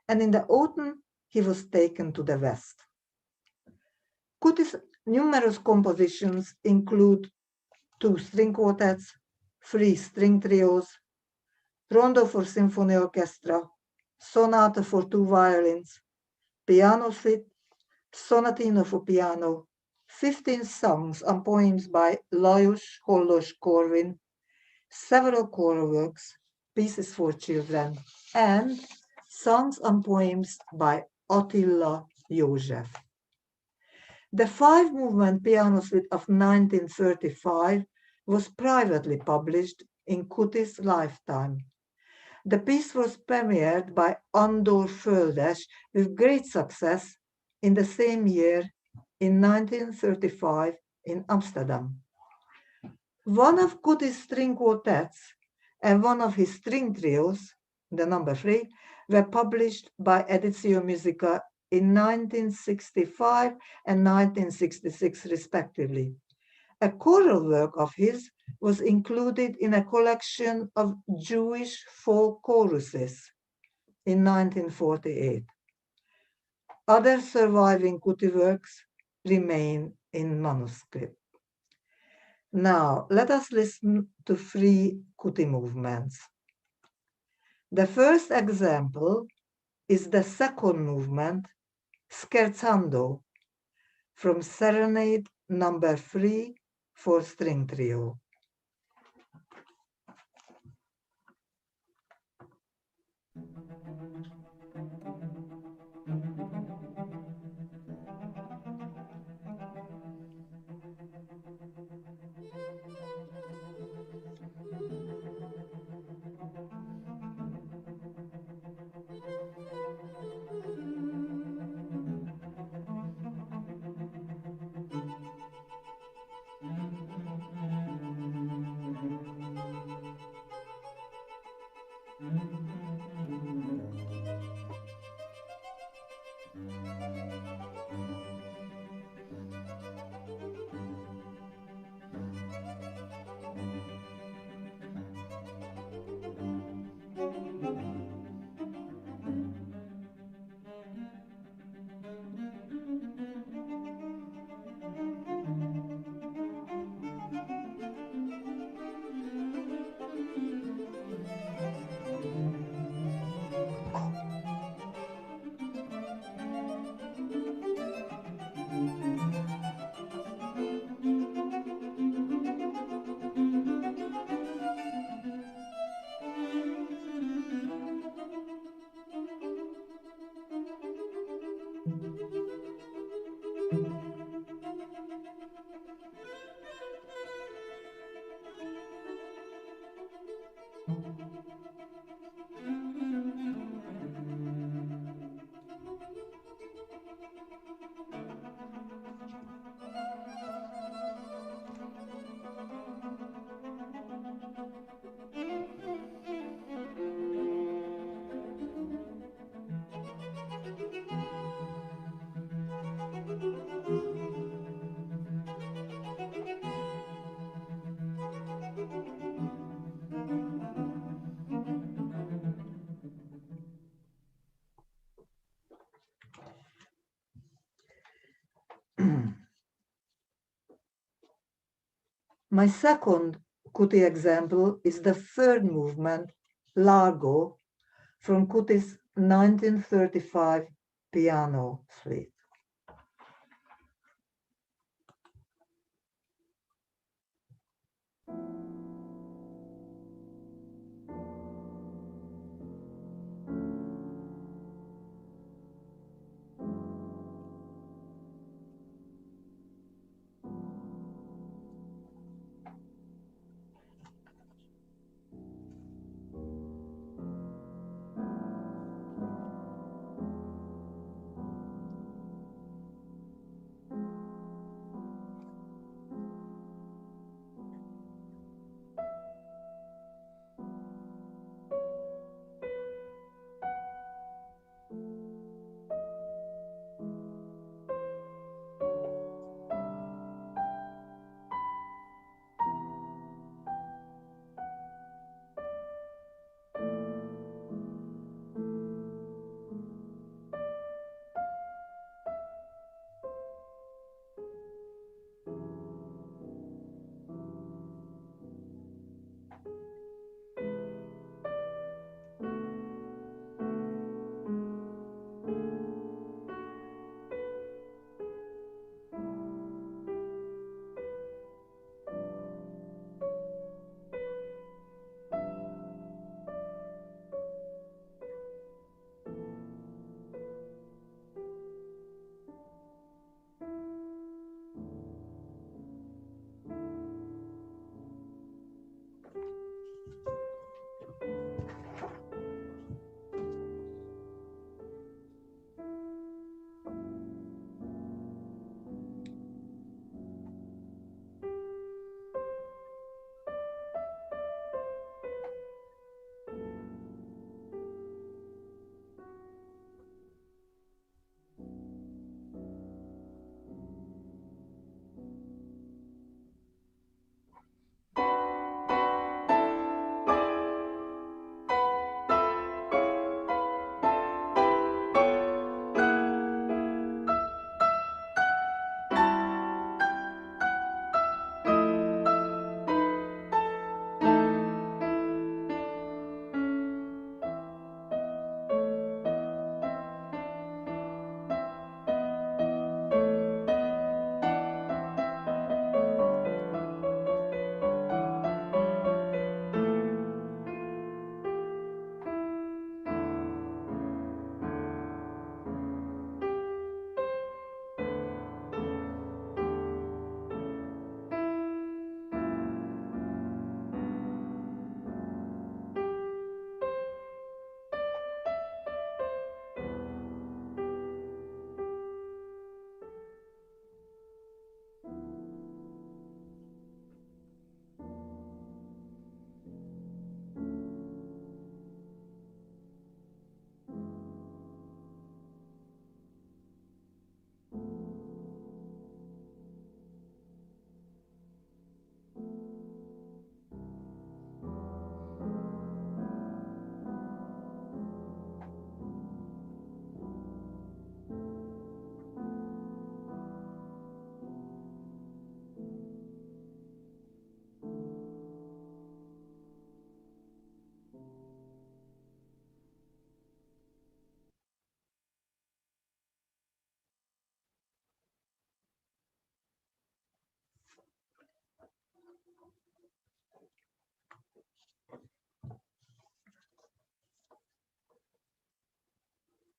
and in the autumn, he was taken to the west. Kuti's numerous compositions include 2 string quartets, 3 string trios, rondo for symphony orchestra, sonata for 2 violins, piano suite, sonatino for piano, 15 songs and poems by Lajos Hollos Corvin, several choral works, pieces for children, and songs and poems by Attila József. The 5-movement piano suite of 1935 was privately published in Kuti's lifetime. The piece was premiered by Andor Földes with great success in the same year, in 1935, in Amsterdam. One of Kuti's string quartets and one of his string trios, the number 3, were published by Editio Musica in 1965 and 1966, respectively. A choral work of his was included in a collection of Jewish folk choruses in 1948. Other surviving Kuti works remain in manuscript. Now, let us listen to 3 Kuti movements. The first example is the second movement, Scherzando, from Serenade number 3 for string trio. My second Kuti example is the third movement, Largo, from Kuti's 1935 piano suite.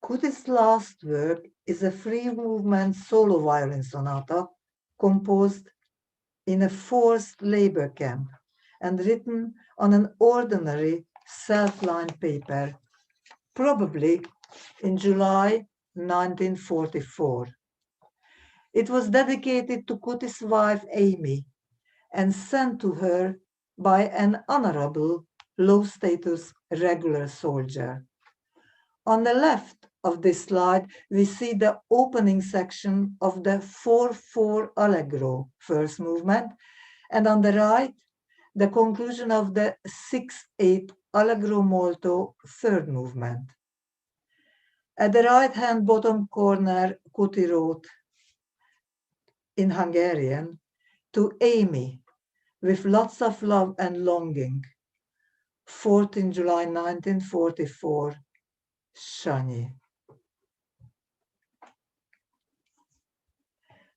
Koty's last work is a free movement solo violin sonata composed in a forced labor camp and written on an ordinary self-lined paper, probably in July 1944. It was dedicated to Koty's wife Amy and sent to her by an honorable, low-status regular soldier. On the left of this slide, we see the opening section of the 4/4 Allegro first movement, and on the right, the conclusion of the 6/8 Allegro molto third movement. At the right-hand bottom corner, Koty wrote in Hungarian, "To Amy, with lots of love and longing, 14 July 1944, Sanyi."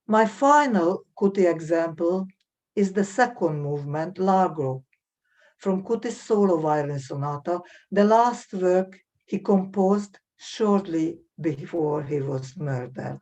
My final Koty example is the second movement, Largo, from Koty's solo violin sonata, the last work he composed shortly before he was murdered.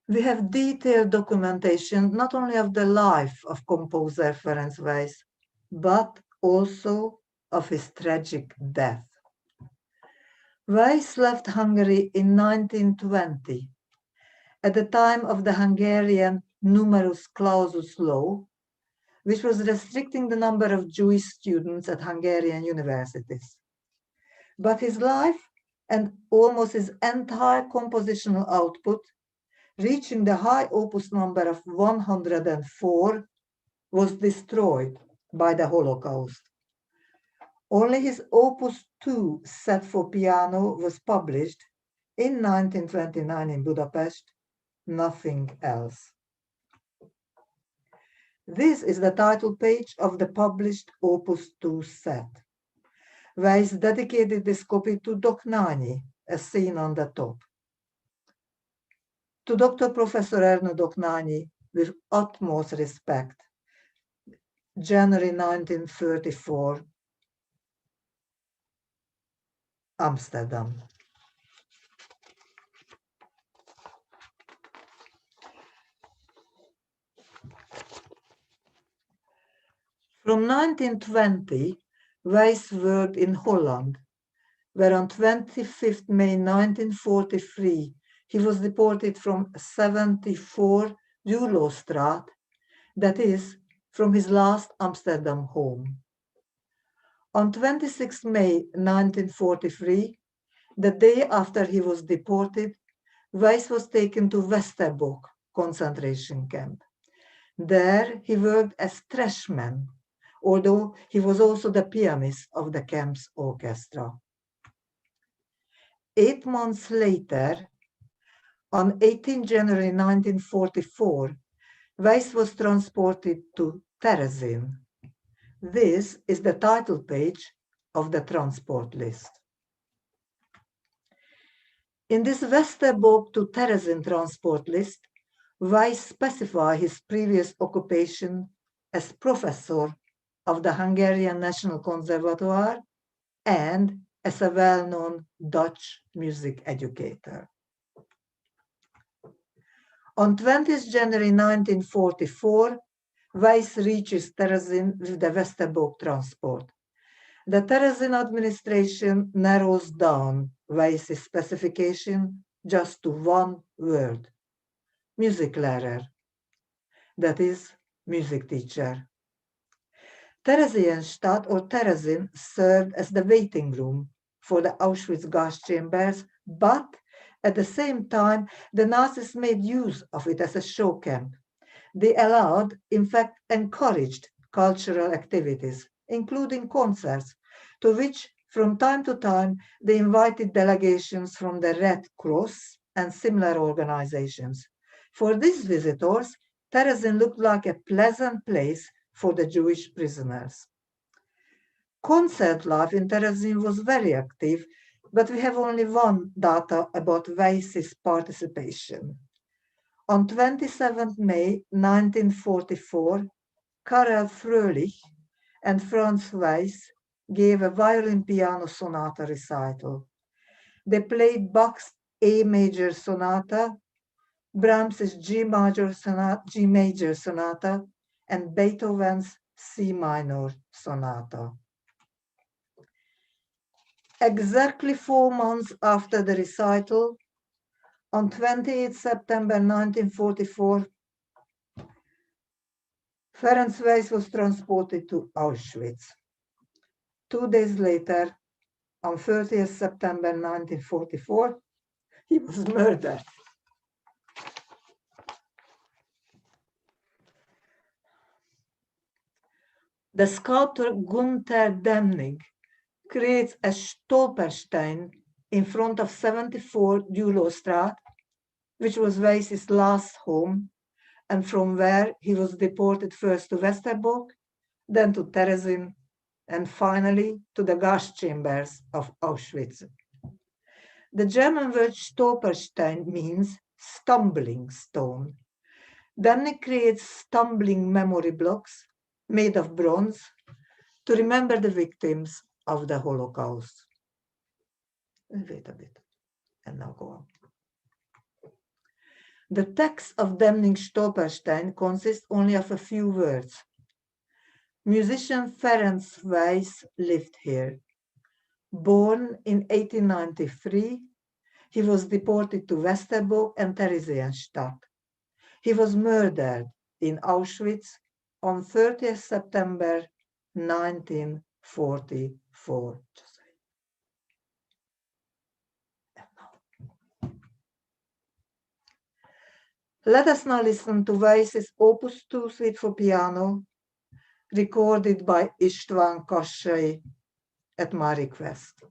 We have detailed documentation not only of the life of composer Ferenc Weisz, but also of his tragic death. Weisz left Hungary in 1920, at the time of the Hungarian numerus clausus law, which was restricting the number of Jewish students at Hungarian universities. But his life and almost his entire compositional output, reaching the high opus number of 104, was destroyed by the Holocaust. Only his opus 2 set for piano was published in 1929 in Budapest, nothing else. This is the title page of the published opus 2 set. Weisz dedicated this copy to Dohnányi, as seen on the top. To Dr. Professor Ernő Dohnányi, with utmost respect, January 1934, Amsterdam. From 1920, Weisz worked in Holland, where on 25th May 1943, he was deported from 74 Julostraat, that is, from his last Amsterdam home. On 26 May 1943, the day after he was deported, Wijs was taken to Westerbork concentration camp. There he worked as trashman, although he was also the pianist of the camp's orchestra. 8 months later, on 18 January 1944, Wijs was transported to Terezin. This is the title page of the transport list. In this Westerbork to Terezin transport list, Wijs specifies his previous occupation as professor of the Hungarian National Conservatoire and as a well-known Dutch music educator. On 20th January 1944, Wijs reaches Terezin with the Westerbork transport. The Terezin administration narrows down Wijs's specification just to one word: musiklehrer, that is, music teacher. Theresienstadt or Terezin served as the waiting room for the Auschwitz gas chambers, but at the same time, the Nazis made use of it as a show camp. They allowed, in fact, encouraged cultural activities, including concerts, to which from time to time they invited delegations from the Red Cross and similar organizations. For these visitors, Terezin looked like a pleasant place for the Jewish prisoners. Concert life in Terezin was very active, but we have only one data about Wijs's participation. On 27 May 1944, Karel Fröhlich and Franz Wijs gave a violin-piano sonata recital. They played Bach's A major sonata, Brahms's G major sonata, and Beethoven's C minor sonata. Exactly 4 months after the recital, on 28 September 1944, Ferenc Wijs was transported to Auschwitz. 2 days later, on 30th September 1944, he was murdered. The sculptor Gunther Demnig creates a Stolperstein in front of 74 Julostraat, which was Wijs's last home, and from where he was deported first to Westerbork, then to Terezin, and finally to the gas chambers of Auschwitz. The German word Stolperstein means stumbling stone. Demnig creates stumbling memory blocks made of bronze to remember the victims of the Holocaust. Wait a bit, and now go on. The text of Demnig's Stolperstein consists only of a few words. Musician Ferenc Wijs lived here. Born in 1893, he was deported to Westerbork and Theresienstadt. He was murdered in Auschwitz on 30th September 1944. Let us now listen to Wijs's Opus 2 Suite for piano, recorded by István Kassai at my request.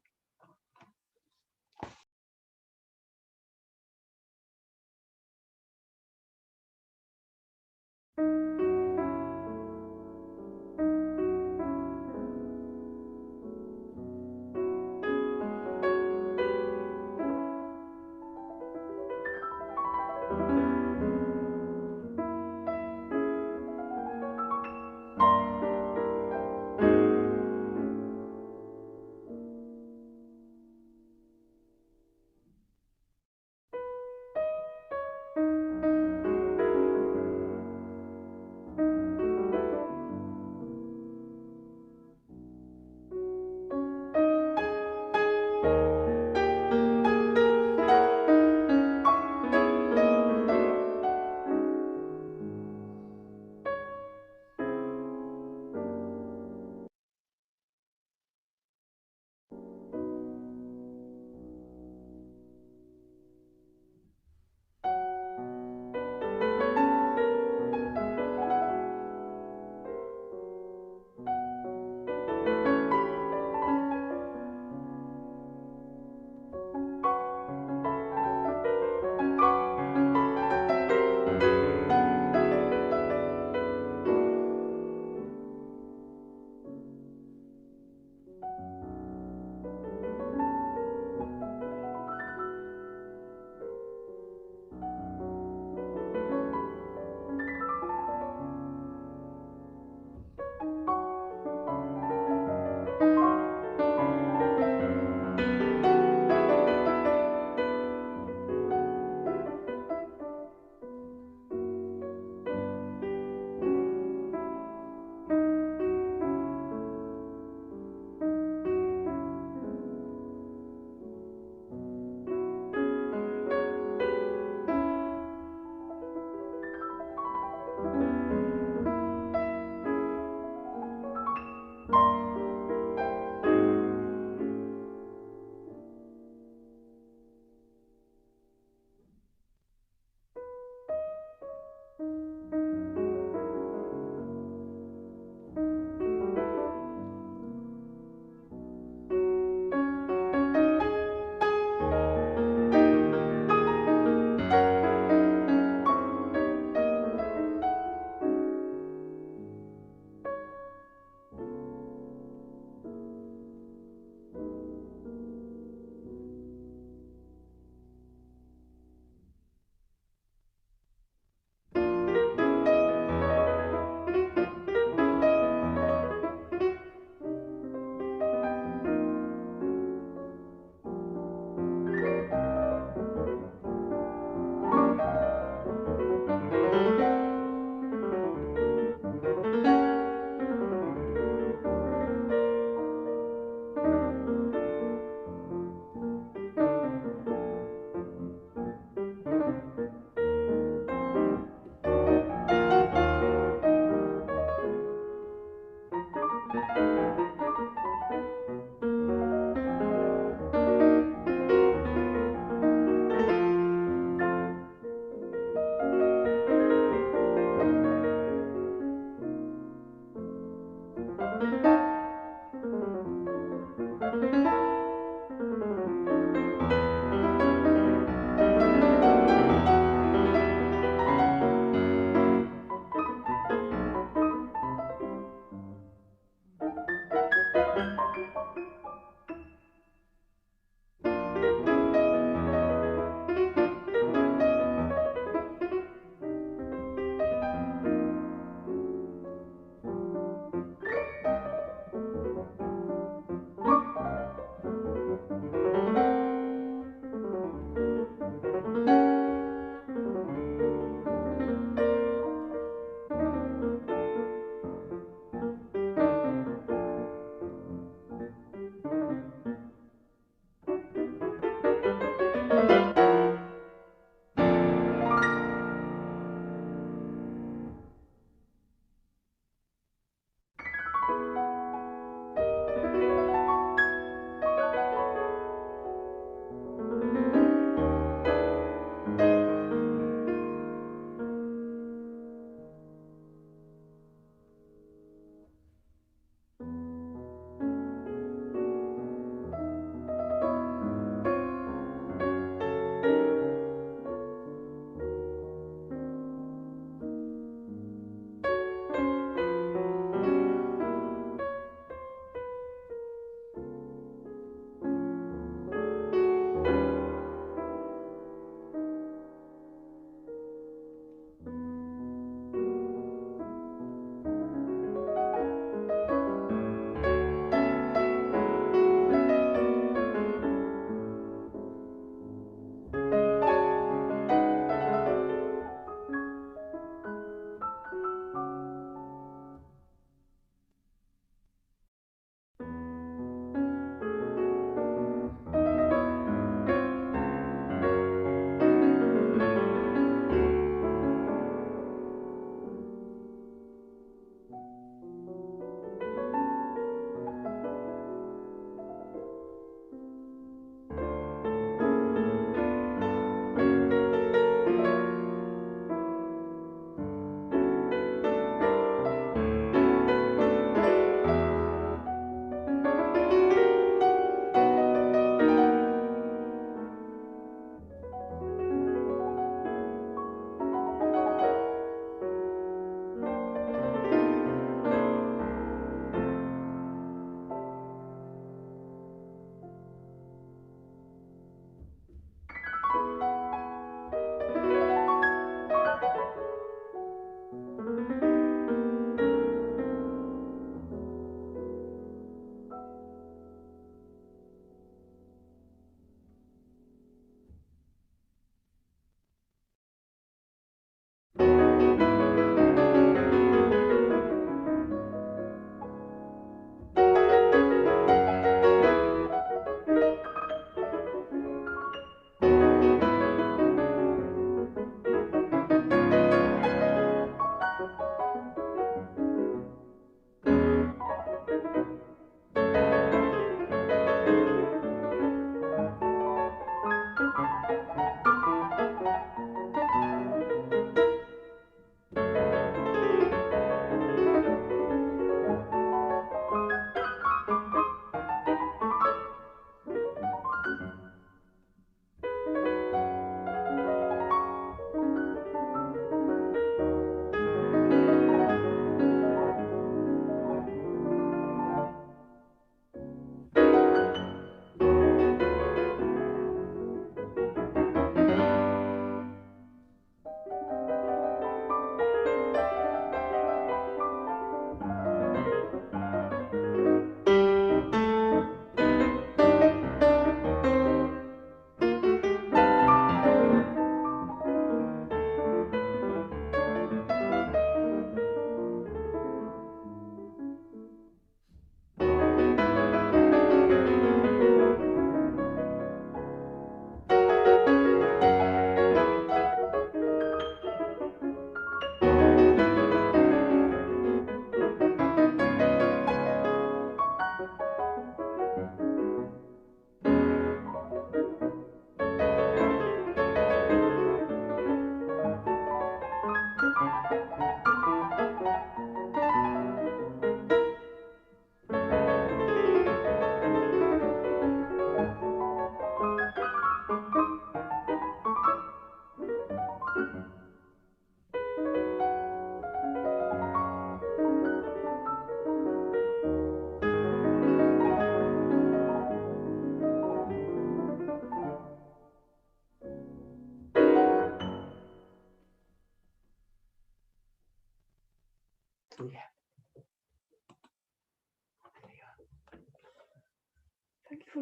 Thank you for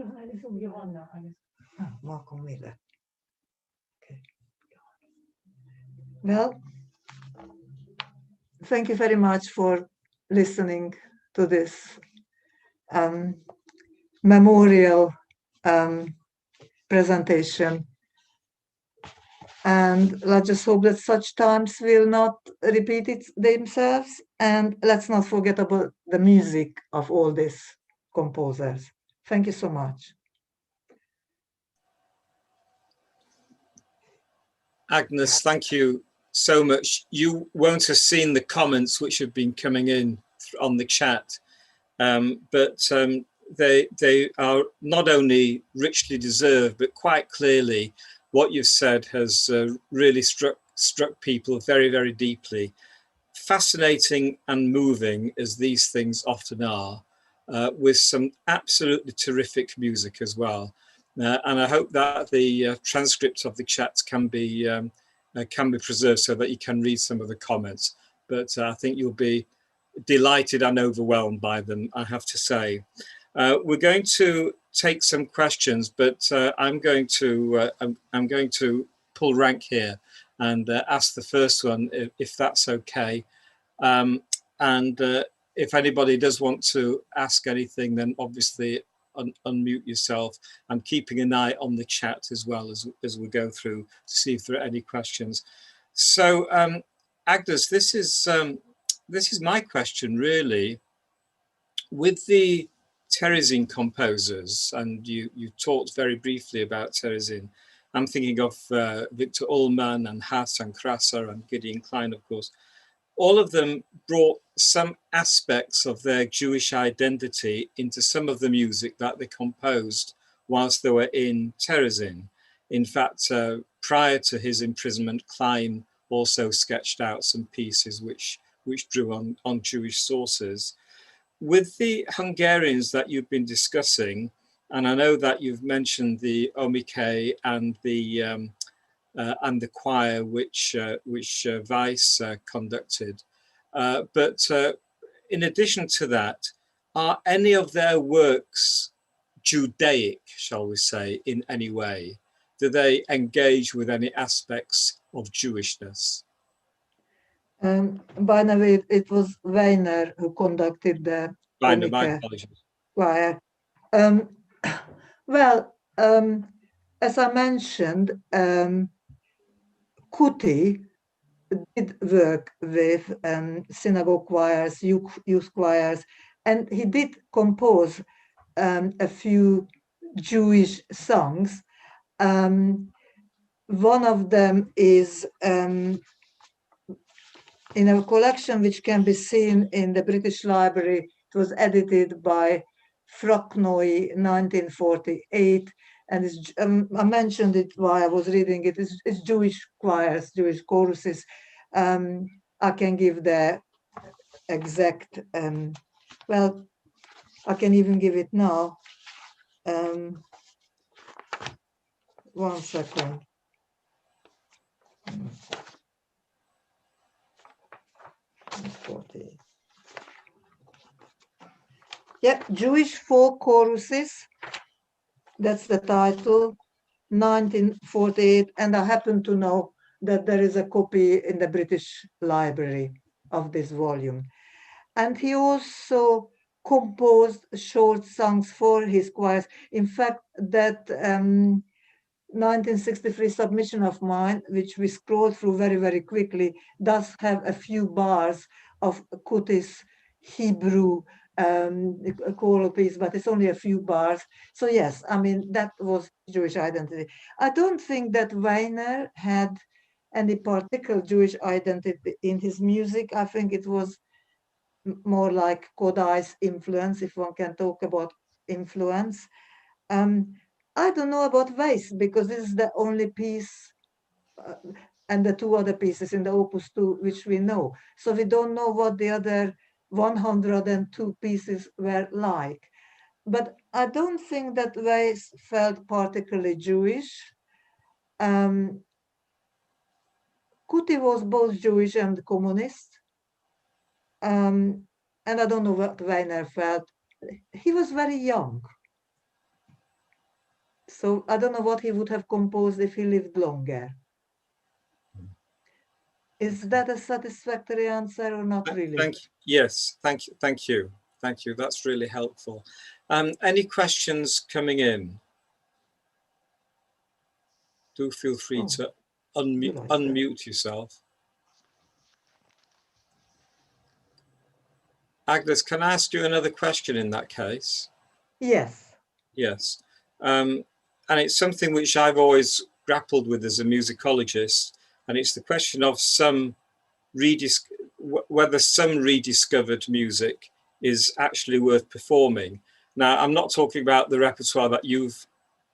Malcolm Miller. Okay. Well, thank you very much for listening to this memorial presentation. And let's just hope that such times will not repeat themselves. And let's not forget about the music of all these composers. Thank you so much. Agnes, thank you so much. You won't have seen the comments which have been coming in on the chat, but they are not only richly deserved, but quite clearly what you've said has really struck people very, very deeply. Fascinating and moving as these things often are, with some absolutely terrific music as well. And I hope that the transcript of the chat can be preserved so that you can read some of the comments. But I think you'll be delighted and overwhelmed by them, I have to say. We're going to take some questions, but I'm going to pull rank here and ask the first one, if that's okay. If anybody does want to ask anything, then obviously unmute yourself. I'm keeping an eye on the chat as well as we go through to see if there are any questions. So, Agnes, this is my question really. With the Terezin composers, and you talked very briefly about Terezin, I'm thinking of Victor Ullmann and Haas and Krasser and Gideon Klein, of course. All of them brought some aspects of their Jewish identity into some of the music that they composed whilst they were in Terezin. In fact, prior to his imprisonment, Klein also sketched out some pieces which drew on Jewish sources. With the Hungarians that you've been discussing, and I know that you've mentioned the Omike and the choir which Weiss conducted, but in addition to that, are any of their works Judaic, shall we say, in any way? Do they engage with any aspects of Jewishness? By the way, it was Weiner who conducted the Weiner, choir. Well, as I mentioned, Kuti did work with synagogue choirs, youth choirs, and he did compose a few Jewish songs. One of them is in a collection which can be seen in the British Library. It was edited by Frocknoy, 1948, and I mentioned it while I was reading it. It's Jewish choirs, Jewish choruses. I can give the exact, well, I can even give it now. 1 second. Yeah, Jewish folk choruses. That's the title, 1948, and I happen to know that there is a copy in the British Library of this volume. And he also composed short songs for his choirs. In fact, that 1963 submission of mine, which we scroll through very, very quickly, does have a few bars of Kuti's Hebrew choral piece, but it's only a few bars. So yes, I mean, that was Jewish identity. I don't think that Weiner had any particular Jewish identity in his music. I think it was more like Kodai's influence, if one can talk about influence. I don't know about Weiss, because this is the only piece and the 2 other pieces in the Opus 2 which we know. So we don't know what the other 102 pieces were like. But I don't think that Weiss felt particularly Jewish. Kuti was both Jewish and communist. And I don't know what Weiner felt. He was very young. So I don't know what he would have composed if he lived longer. Is that a satisfactory answer or not really? Yes, thank you. That's really helpful. Any questions coming in? Do feel free to unmute yourself. Agnes, can I ask you another question in that case? Yes. Yes. And it's something which I've always grappled with as a musicologist, and it's the question of whether some rediscovered music is actually worth performing. Now, I'm not talking about the repertoire that you've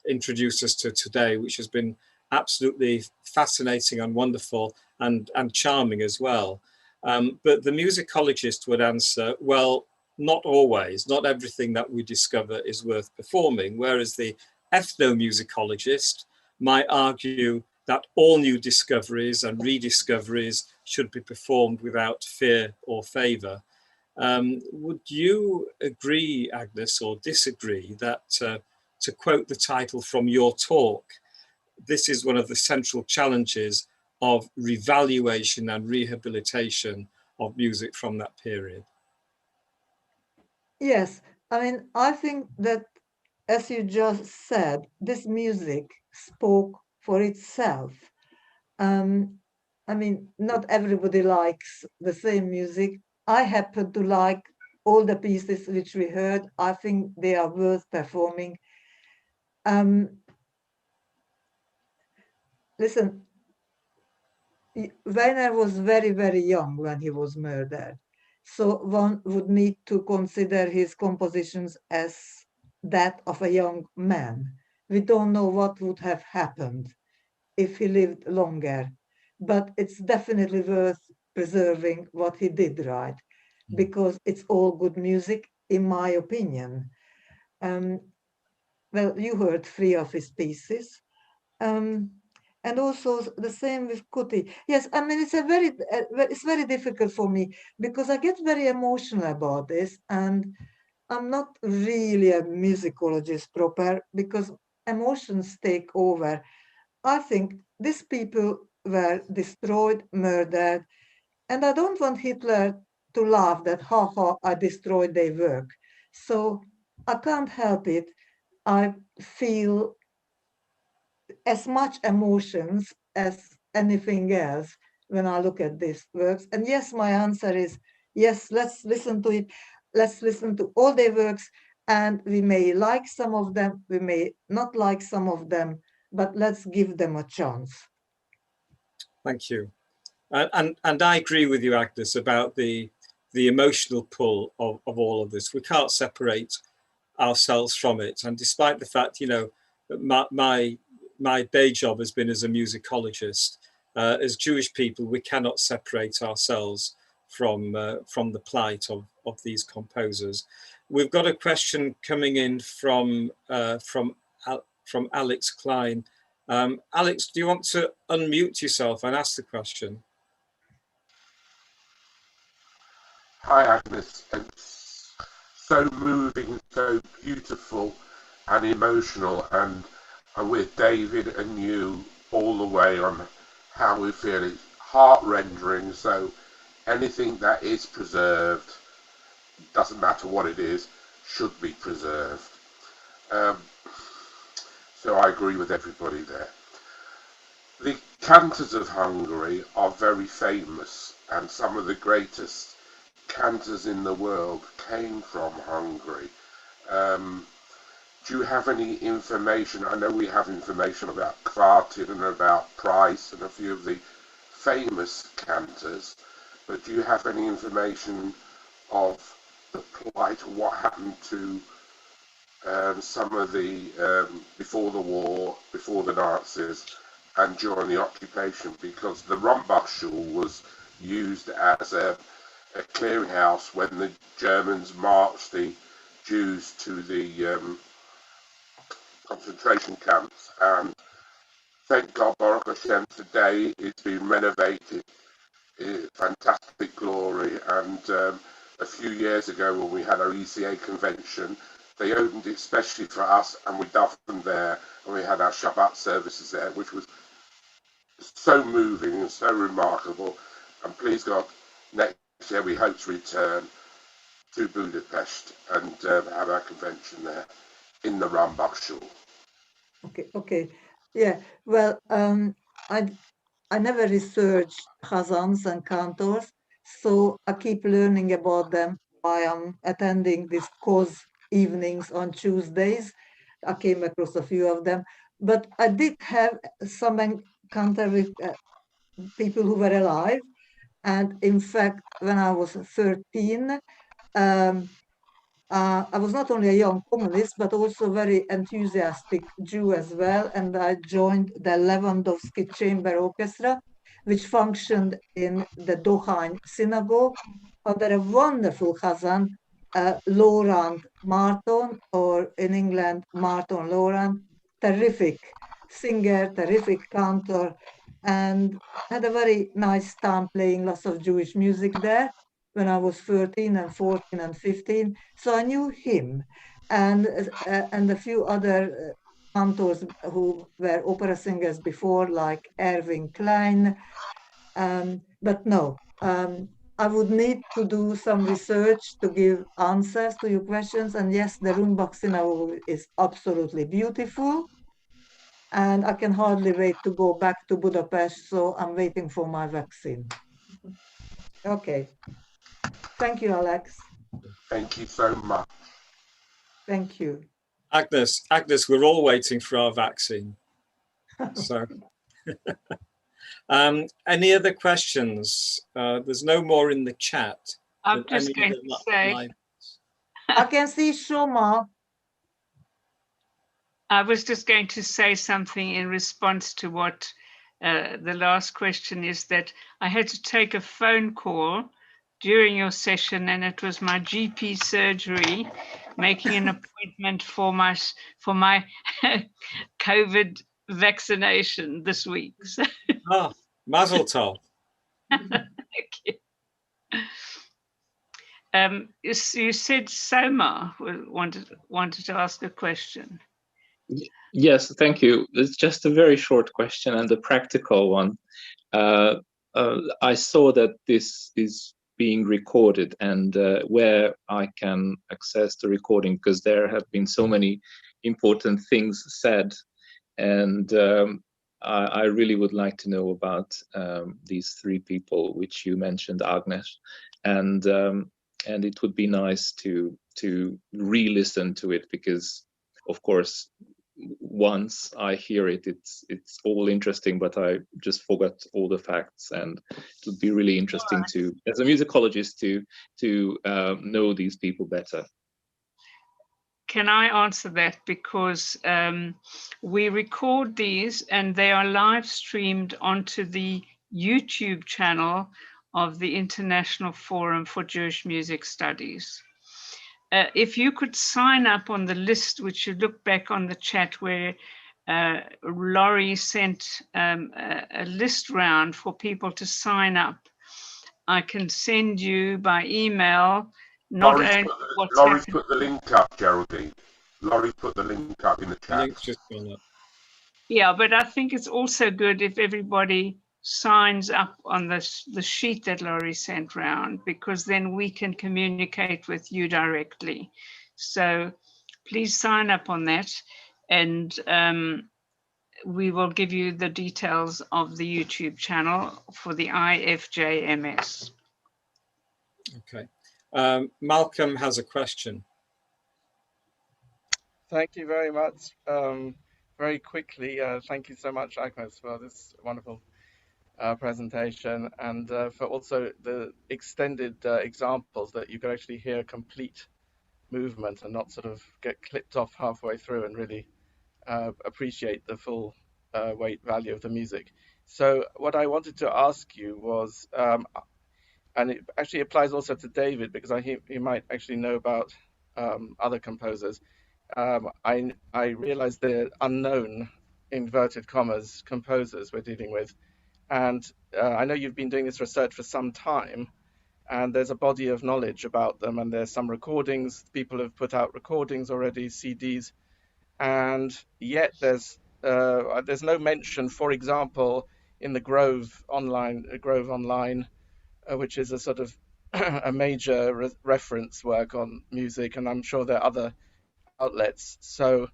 introduced us to today, which has been absolutely fascinating and wonderful and charming as well. But the musicologist would answer, well, not always, not everything that we discover is worth performing, whereas the ethnomusicologist might argue that all new discoveries and rediscoveries should be performed without fear or favour. Would you agree, Agnes, or disagree that, to quote the title from your talk, this is one of the central challenges of revaluation and rehabilitation of music from that period? Yes, I mean, I think that, as you just said, this music spoke for itself. I mean, not everybody likes the same music. I happen to like all the pieces which we heard. I think they are worth performing. Listen, Werner was very, very young when he was murdered. So one would need to consider his compositions as that of a young man. We don't know what would have happened if he lived longer, but it's definitely worth preserving what he did write, because it's all good music, in my opinion. Well, you heard 3 of his pieces. And also the same with Kuti. Yes, I mean, it's very difficult for me because I get very emotional about this, and I'm not really a musicologist proper because emotions take over. I think these people were destroyed, murdered, and I don't want Hitler to laugh that, ha ha, I destroyed their work. So I can't help it. I feel as much emotions as anything else when I look at these works. And yes, my answer is yes, let's listen to it. Let's listen to all their works. And we may like some of them, we may not like some of them, but let's give them a chance. Thank you. And I agree with you, Agnes, about the emotional pull of all of this. We can't separate ourselves from it. And despite the fact, you know, my day job has been as a musicologist, as Jewish people, we cannot separate ourselves from the plight of these composers. We've got a question coming in from Alex Klein. Alex, do you want to unmute yourself and ask the question? Hi, Agnes. It's so moving, so beautiful and emotional, and I'm with David and you all the way on how we feel. It's heart-rendering, so anything that is preserved, doesn't matter what it is, should be preserved. So I agree with everybody there. The cantors of Hungary are very famous, and some of the greatest cantors in the world came from Hungary. Do you have any information? I know we have information about Kvartin and about Price and a few of the famous cantors, but do you have any information of the plight of what happened to some of the before the war, before the Nazis, and during the occupation? Because the Rumbachschule was used as a clearinghouse when the Germans marched the Jews to the concentration camps, and thank God, Baruch Hashem, today it's been renovated in fantastic glory. And a few years ago, when we had our ECA convention, they opened it especially for us, and we davened there, and we had our Shabbat services there, which was so moving and so remarkable. And please God, next year we hope to return to Budapest and have our convention there in the Rambach Shul. Okay. Yeah, well, I never researched chazans and cantors, so I keep learning about them while I'm attending these COZ evenings on Tuesdays. I came across a few of them, but I did have some encounter with people who were alive. And in fact, when I was 13, I was not only a young communist, but also very enthusiastic Jew as well. And I joined the Lewandowski Chamber Orchestra, which functioned in the Dohány synagogue under a wonderful Chazan, Laurent Marton, or in England, Marton Laurent, terrific singer, terrific cantor, and had a very nice time playing lots of Jewish music there when I was 13 and 14 and 15. So I knew him and a few other cantors who were opera singers before, like Erwin Klein. But no, I would need to do some research to give answers to your questions. And yes, the Rumbach Synagogue is absolutely beautiful. And I can hardly wait to go back to Budapest, so I'm waiting for my vaccine. Okay. Thank you, Alex. Thank you so much. Thank you. Agnes, we're all waiting for our vaccine. So, any other questions? There's no more in the chat. I'm just going to say, I can see Shoma. I was just going to say something in response to what the last question is, that I had to take a phone call during your session, and it was my GP surgery making an appointment for my COVID vaccination this week. So. Ah, Mazel Tov. Thank you. You said Soma wanted to ask a question. Yes, thank you. It's just a very short question and a practical one. I saw that this is being recorded, and where I can access the recording, because there have been so many important things said, and I really would like to know about these three people which you mentioned, Agnes, and it would be nice to re-listen to it, because of course once I hear it, it's all interesting, but I just forgot all the facts, and it would be really interesting to, as a musicologist, to know these people better. Can I answer that? Because we record these and they are live streamed onto the YouTube channel of the International Forum for Jewish Music Studies. If you could sign up on the list, which you look back on the chat where Laurie sent a list round for people to sign up, I can send you by email. Laurie's put the link up, Geraldine. Laurie put the link up in the chat. Link's just gone up. Yeah, but I think it's also good if everybody signs up on the sheet that Laurie sent round, because then we can communicate with you directly. So please sign up on that, and we will give you the details of the YouTube channel for the IFJMS. Okay. Malcolm has a question. Thank you very much. Very quickly, thank you so much, Agnes, for this wonderful presentation, and for also the extended examples that you could actually hear a complete movement and not sort of get clipped off halfway through, and really appreciate the full weight value of the music. So what I wanted to ask you was, and it actually applies also to David, because he might actually know about other composers. I realized the unknown, inverted commas, composers we're dealing with. And I know you've been doing this research for some time, and there's a body of knowledge about them, and there's some recordings. People have put out recordings already, CDs. and yet there's no mention, for example, in the Grove Online, which is a sort of a major reference work on music, and I'm sure there are other outlets. So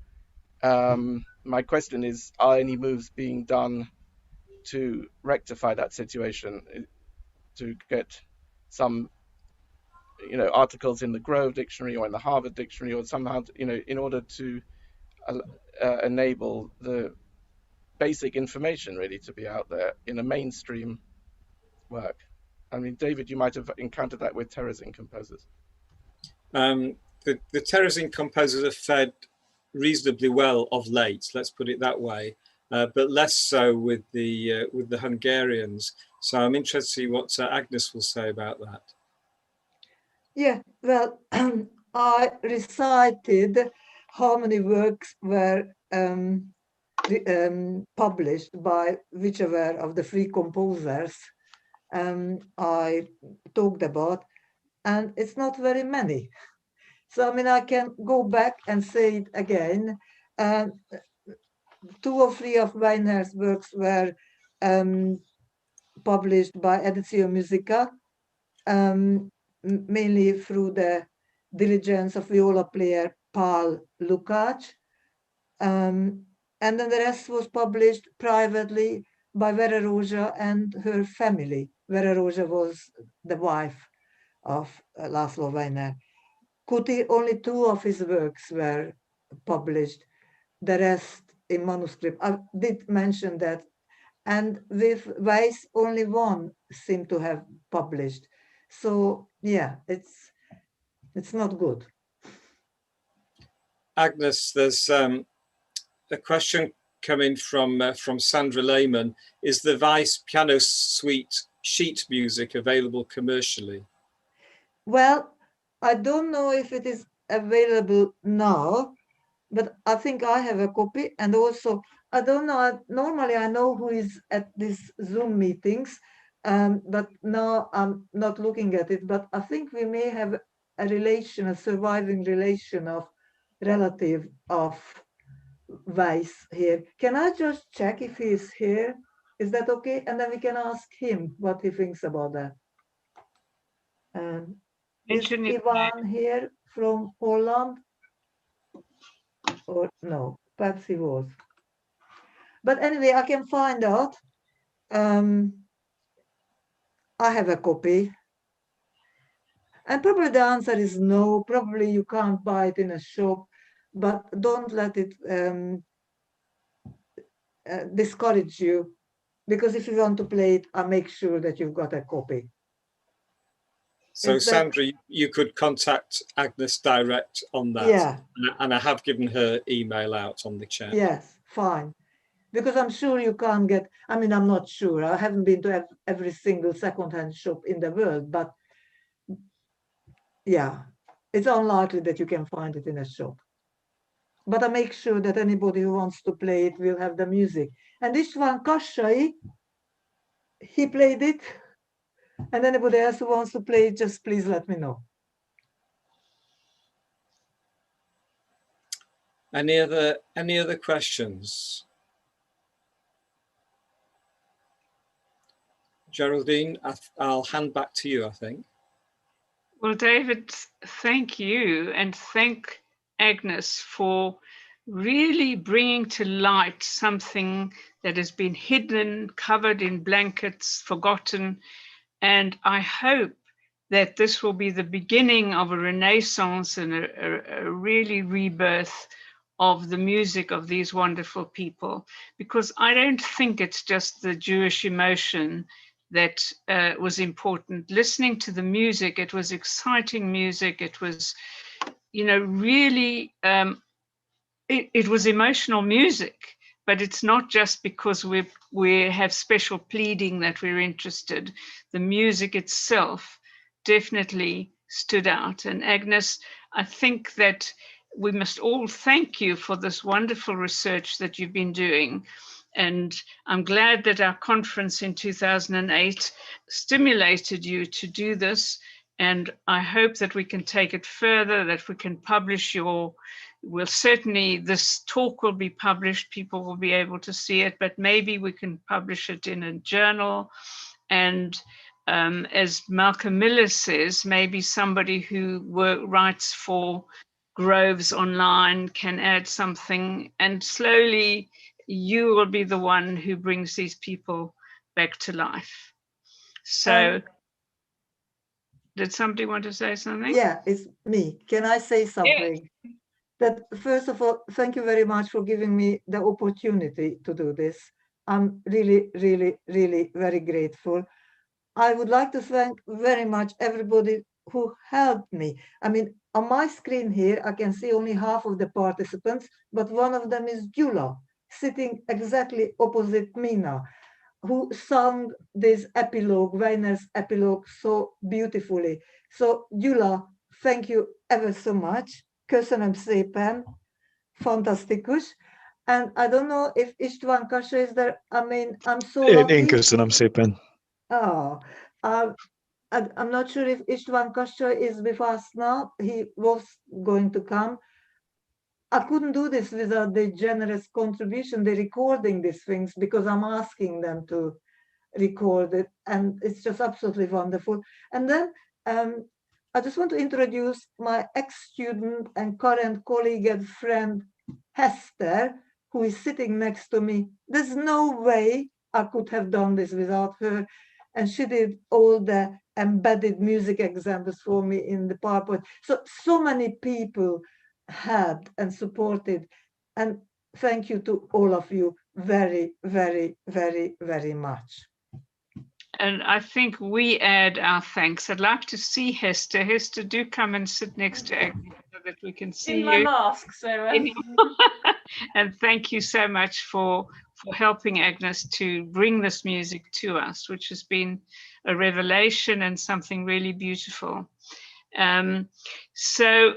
my question is, are any moves being done to rectify that situation, to get some articles in the Grove Dictionary or in the Harvard Dictionary, or somehow, in order to enable the basic information really to be out there in a mainstream work? I mean, David, you might have encountered that with terrorism composers. The terrorism composers have fared reasonably well of late, let's put it that way, but less so with the Hungarians. So I'm interested to see what Agnes will say about that. Yeah, well, I recited how many works were published by whichever of the three composers I talked about, and it's not very many. So, I mean, I can go back and say it again. 2 or 3 of Weiner's works were published by Editio Musica, mainly through the diligence of viola player Pál Lukács. And then the rest was published privately by Vera Rózsa and her family. Vera Rózsa was the wife of László Weiner. Kuti, only 2 of his works were published, the rest in manuscript. I did mention that. And with Weiss, only 1 seemed to have published. So yeah, it's not good. Agnes, there's a question coming from Sandra Lehman. Is the Weiss piano suite sheet music available commercially? Well, I don't know if it is available now, but I think I have a copy. And also, I don't know, normally I know who is at these Zoom meetings, but now I'm not looking at it, but I think we may have a relation, a surviving relation of relative of Weiss here. Can I just check if he is here? Is that okay? And then we can ask him what he thinks about that. Is Ivan here from Holland? Or no, perhaps he was. But anyway, I can find out. I have a copy. And probably the answer is no. Probably you can't buy it in a shop, but don't let it discourage you, because if you want to play it, I'll make sure that you've got a copy. So Sandra, you could contact Agnes direct on that. Yeah. And I have given her email out on the chat. Yes, fine. Because I'm sure you can't get, I mean, I'm not sure. I haven't been to every single secondhand shop in the world, but yeah, it's unlikely that you can find it in a shop. But I make sure that anybody who wants to play it will have the music. And this one, Kassai, he played it. And anybody else who wants to play it, just please let me know. Any other questions? Geraldine, I'll hand back to you, I think. Well, David, thank you, and thank Agnes for really bringing to light something that has been hidden, covered in blankets, forgotten. And I hope that this will be the beginning of a renaissance and a really rebirth of the music of these wonderful people, because I don't think it's just the Jewish emotion that was important. Listening to the music, it was exciting music. It was, really, it was emotional music. But it's not just because we have special pleading that we're interested. The music itself definitely stood out. And Agnes, I think that we must all thank you for this wonderful research that you've been doing. And I'm glad that our conference in 2008 stimulated you to do this. And I hope that we can take it further, that we can publish your we'll certainly, this talk will be published, people will be able to see it, but maybe we can publish it in a journal. And as Malcolm Miller says, maybe somebody who writes for Groves Online can add something, and slowly you will be the one who brings these people back to life. So, did somebody want to say something? Yeah, it's me. Can I say something? Yes. That first of all, thank you very much for giving me the opportunity to do this. I'm really, really, really very grateful. I would like to thank very much everybody who helped me. I mean, on my screen here, I can see only half of the participants, but one of them is Gyula, sitting exactly opposite me now, who sung this epilogue, Weiner's epilogue, so beautifully. So Gyula, thank you ever so much. Köszönöm szépen. Fantasztikus. And I don't know if István Kassa is there. I mean, I'm so lucky. Én köszönöm szépen. Oh, I'm not sure if István Kassa is with us now. He was going to come. I couldn't do this without the generous contribution, the recording these things, because I'm asking them to record it, and it's just absolutely wonderful. And then I just want to introduce my ex-student and current colleague and friend, Hester, who is sitting next to me. There's no way I could have done this without her. And she did all the embedded music examples for me in the PowerPoint. So many people helped and supported. And thank you to all of you very, very, very, very much. And I think we add our thanks. I'd like to see Hester. Hester, do come and sit next to Agnes so that we can see you. In my mask, Sarah. And thank you so much for helping Agnes to bring this music to us, which has been a revelation and something really beautiful. So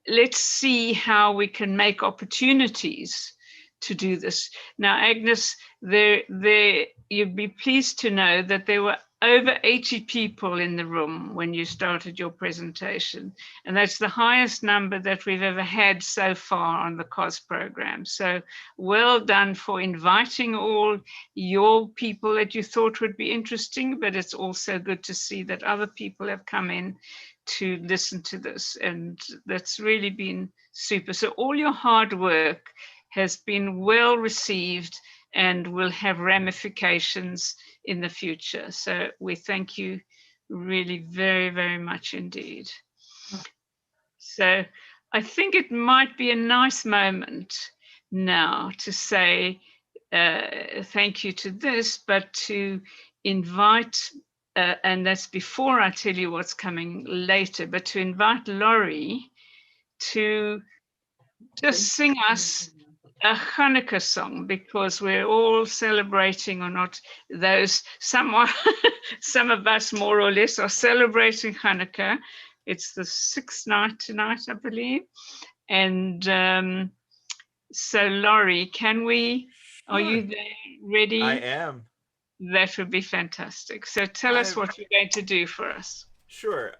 let's see how we can make opportunities to do this. Now, Agnes, you'd be pleased to know that there were over 80 people in the room when you started your presentation. And that's the highest number that we've ever had so far on the COZ program. So well done for inviting all your people that you thought would be interesting, but it's also good to see that other people have come in to listen to this. And that's really been super. So all your hard work has been well received and will have ramifications in the future. So we thank you really very, very much indeed. So I think it might be a nice moment now to say thank you to this, but to invite, and that's before I tell you what's coming later, but to invite Laurie to just sing us a Hanukkah song, because we're all celebrating, or not those, some of us more or less are celebrating Hanukkah. It's the 6th night tonight, I believe. And so Laurie, are you there ready? I am. That would be fantastic. So tell us what you're going to do for us. Sure.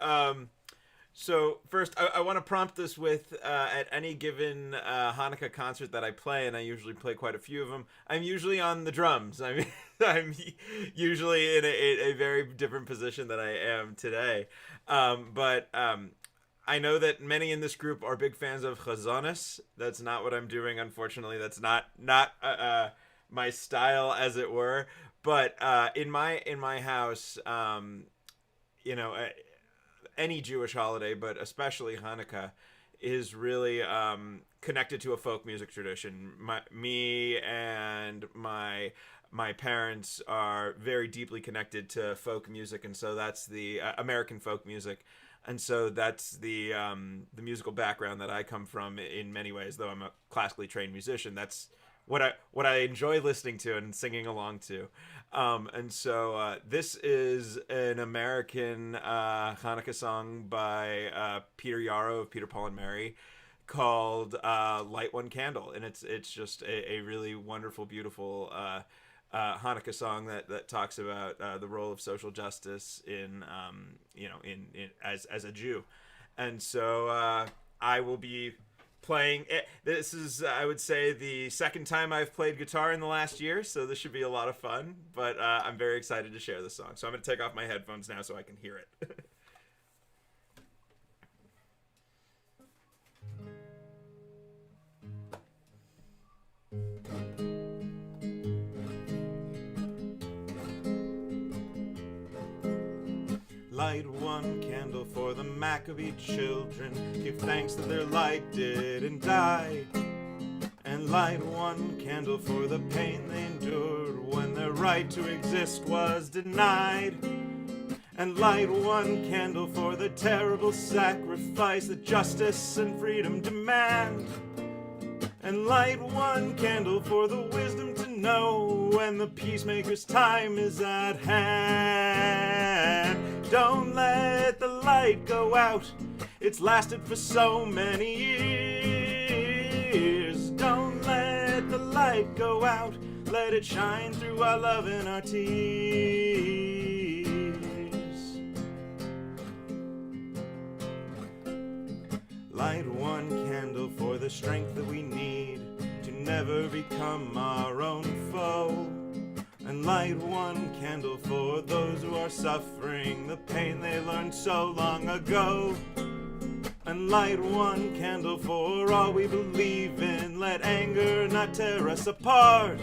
So first, I want to prompt this with, at any given Hanukkah concert that I play, and I usually play quite a few of them, I'm usually on the drums. I mean, I'm usually in a very different position than I am today. But I know that many in this group are big fans of COZ. That's not what I'm doing, unfortunately. That's not my style, as it were. But in my house, you know, any Jewish holiday, but especially Hanukkah, is really connected to a folk music tradition. Me and my parents are very deeply connected to folk music, and so that's the American folk music, and so that's the musical background that I come from in many ways. Though I'm a classically trained musician, that's what I enjoy listening to and singing along to. And so this is an American Hanukkah song by Peter Yarrow of Peter, Paul and Mary, called Light One Candle. And it's just a really wonderful, beautiful Hanukkah song that talks about the role of social justice in as a Jew. And so I will be playing it. This is, I would say, the second time I've played guitar in the last year, so this should be a lot of fun. But I'm very excited to share this song. So I'm going to take off my headphones now so I can hear it. Light one candle for the Maccabee children, give thanks that their light didn't die. And light one candle for the pain they endured when their right to exist was denied. And light one candle for the terrible sacrifice that justice and freedom demand. And light one candle for the wisdom to know when the peacemaker's time is at hand. Don't let the light go out, it's lasted for so many years. Don't let the light go out, let it shine through our love and our tears. Light one candle for the strength that we need to never become our own foe. And light one candle for those who are suffering the pain they learned so long ago. And light one candle for all we believe in, let anger not tear us apart.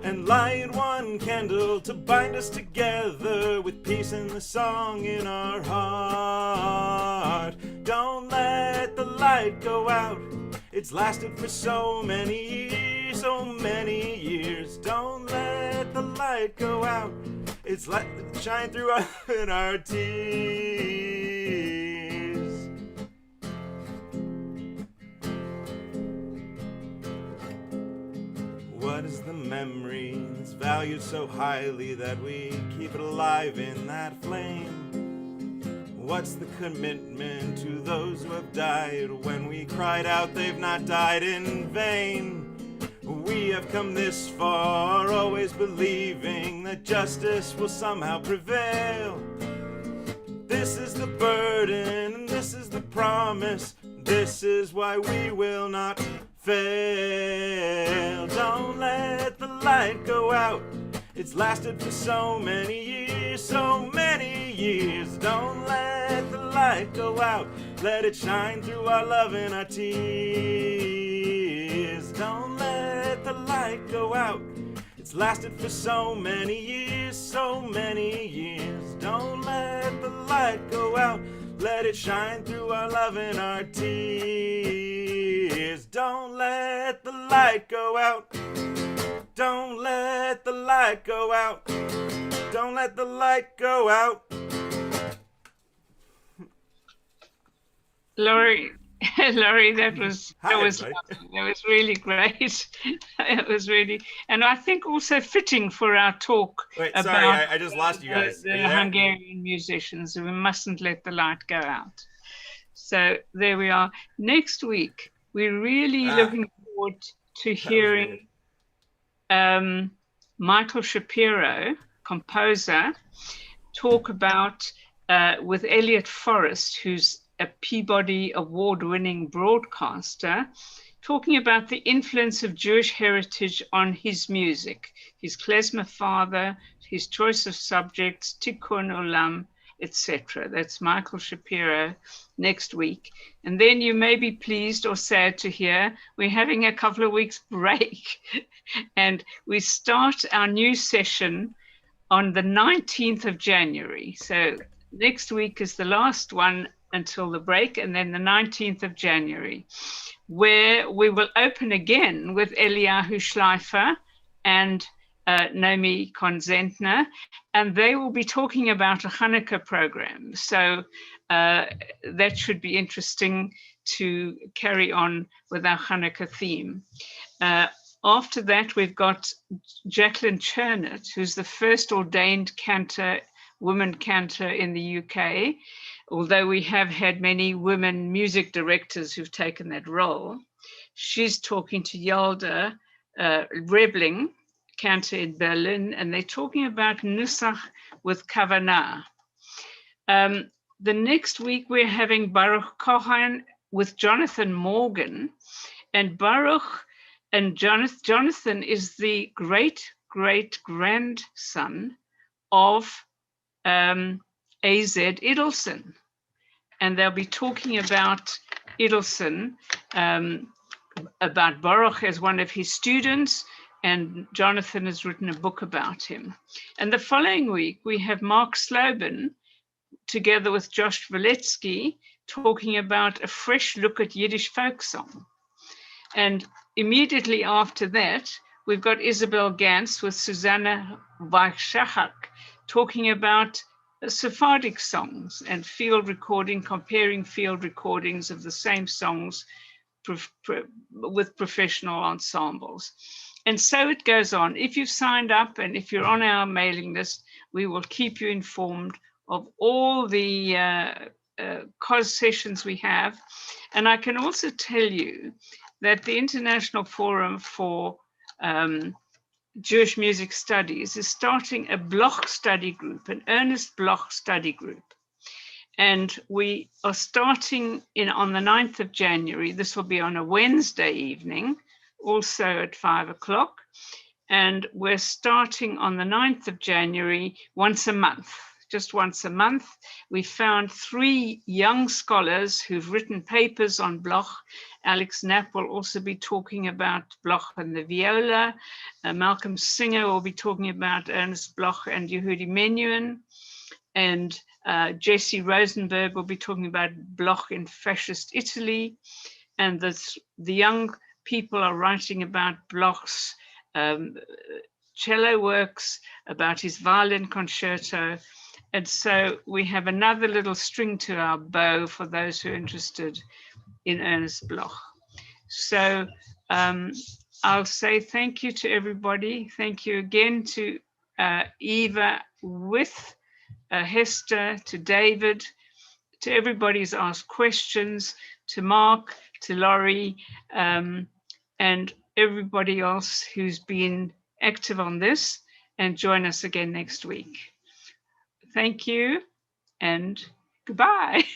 And light one candle to bind us together with peace and the song in our heart. Don't let the light go out, it's lasted for so many years, so many years. Don't let the light go out, it's let it shine through our tears. What is the memory that's valued so highly that we keep it alive in that flame? What's the commitment to those who have died when we cried out they've not died in vain? We have come this far, always believing that justice will somehow prevail. This is the burden, and this is the promise. This is why we will not fail. Don't let the light go out, it's lasted for so many years, so many years. Don't let the light go out, let it shine through our love and our tears. Don't let the light go out, it's lasted for so many years, so many years. Don't let the light go out, let it shine through our love and our tears. Don't let the light go out, don't let the light go out, don't let the light go out. Laurie, that was really great. It was really, and I think also fitting for our talk. Wait, about sorry, I just lost you guys. The Hungarian musicians. We mustn't let the light go out. So there we are. Next week, we're really looking forward to hearing Michael Shapiro, composer, talk about with Elliot Forrest, who's a Peabody Award-winning broadcaster, talking about the influence of Jewish heritage on his music, his klezmer father, his choice of subjects, tikkun olam, etc. That's Michael Shapiro next week. And then you may be pleased or sad to hear we're having a couple of weeks break and we start our new session on the 19th of January. So next week is the last one until the break, and then the 19th of January, where we will open again with Eliyahu Schleifer and Naomi Konzentner, and they will be talking about a Hanukkah program. So that should be interesting to carry on with our Hanukkah theme. After that, we've got Jacqueline Chernett, who's the first ordained cantor, woman cantor in the UK, although we have had many women music directors who've taken that role. She's talking to Yalda Rebling, cantor in Berlin, and they're talking about Nusach with Kavanah. The next week, we're having Baruch Cohen with Jonathan Morgan, and Baruch and Jonathan is the great-great-grandson of A.Z. Idelson. And they'll be talking about Idelson, about Baruch as one of his students, and Jonathan has written a book about him. And the following week, we have Mark Slobin, together with Josh Valetsky, talking about a fresh look at Yiddish folk song. And immediately after that, we've got Isabel Gantz with Susanna Weichschachak talking about Sephardic songs and field recording, comparing field recordings of the same songs with professional ensembles. And so it goes on. If you've signed up and if you're on our mailing list, we will keep you informed of all the COZ sessions we have. And I can also tell you that the International Forum for Jewish Music Studies is starting a Bloch study group, an Ernest Bloch study group. And we are starting on the 9th of January. This will be on a Wednesday evening, also at 5 o'clock. And we're starting on the 9th of January once a month. Just once a month. We found 3 young scholars who've written papers on Bloch. Alex Knapp will also be talking about Bloch and the viola. Malcolm Singer will be talking about Ernest Bloch and Yehudi Menuhin. And Jesse Rosenberg will be talking about Bloch in fascist Italy. And the young people are writing about Bloch's cello works, about his violin concerto. And so we have another little string to our bow for those who are interested in Ernest Bloch. So I'll say thank you to everybody. Thank you again to Eva with Hester, to David, to everybody who's asked questions, to Mark, to Laurie, and everybody else who's been active on this, and join us again next week. Thank you and goodbye.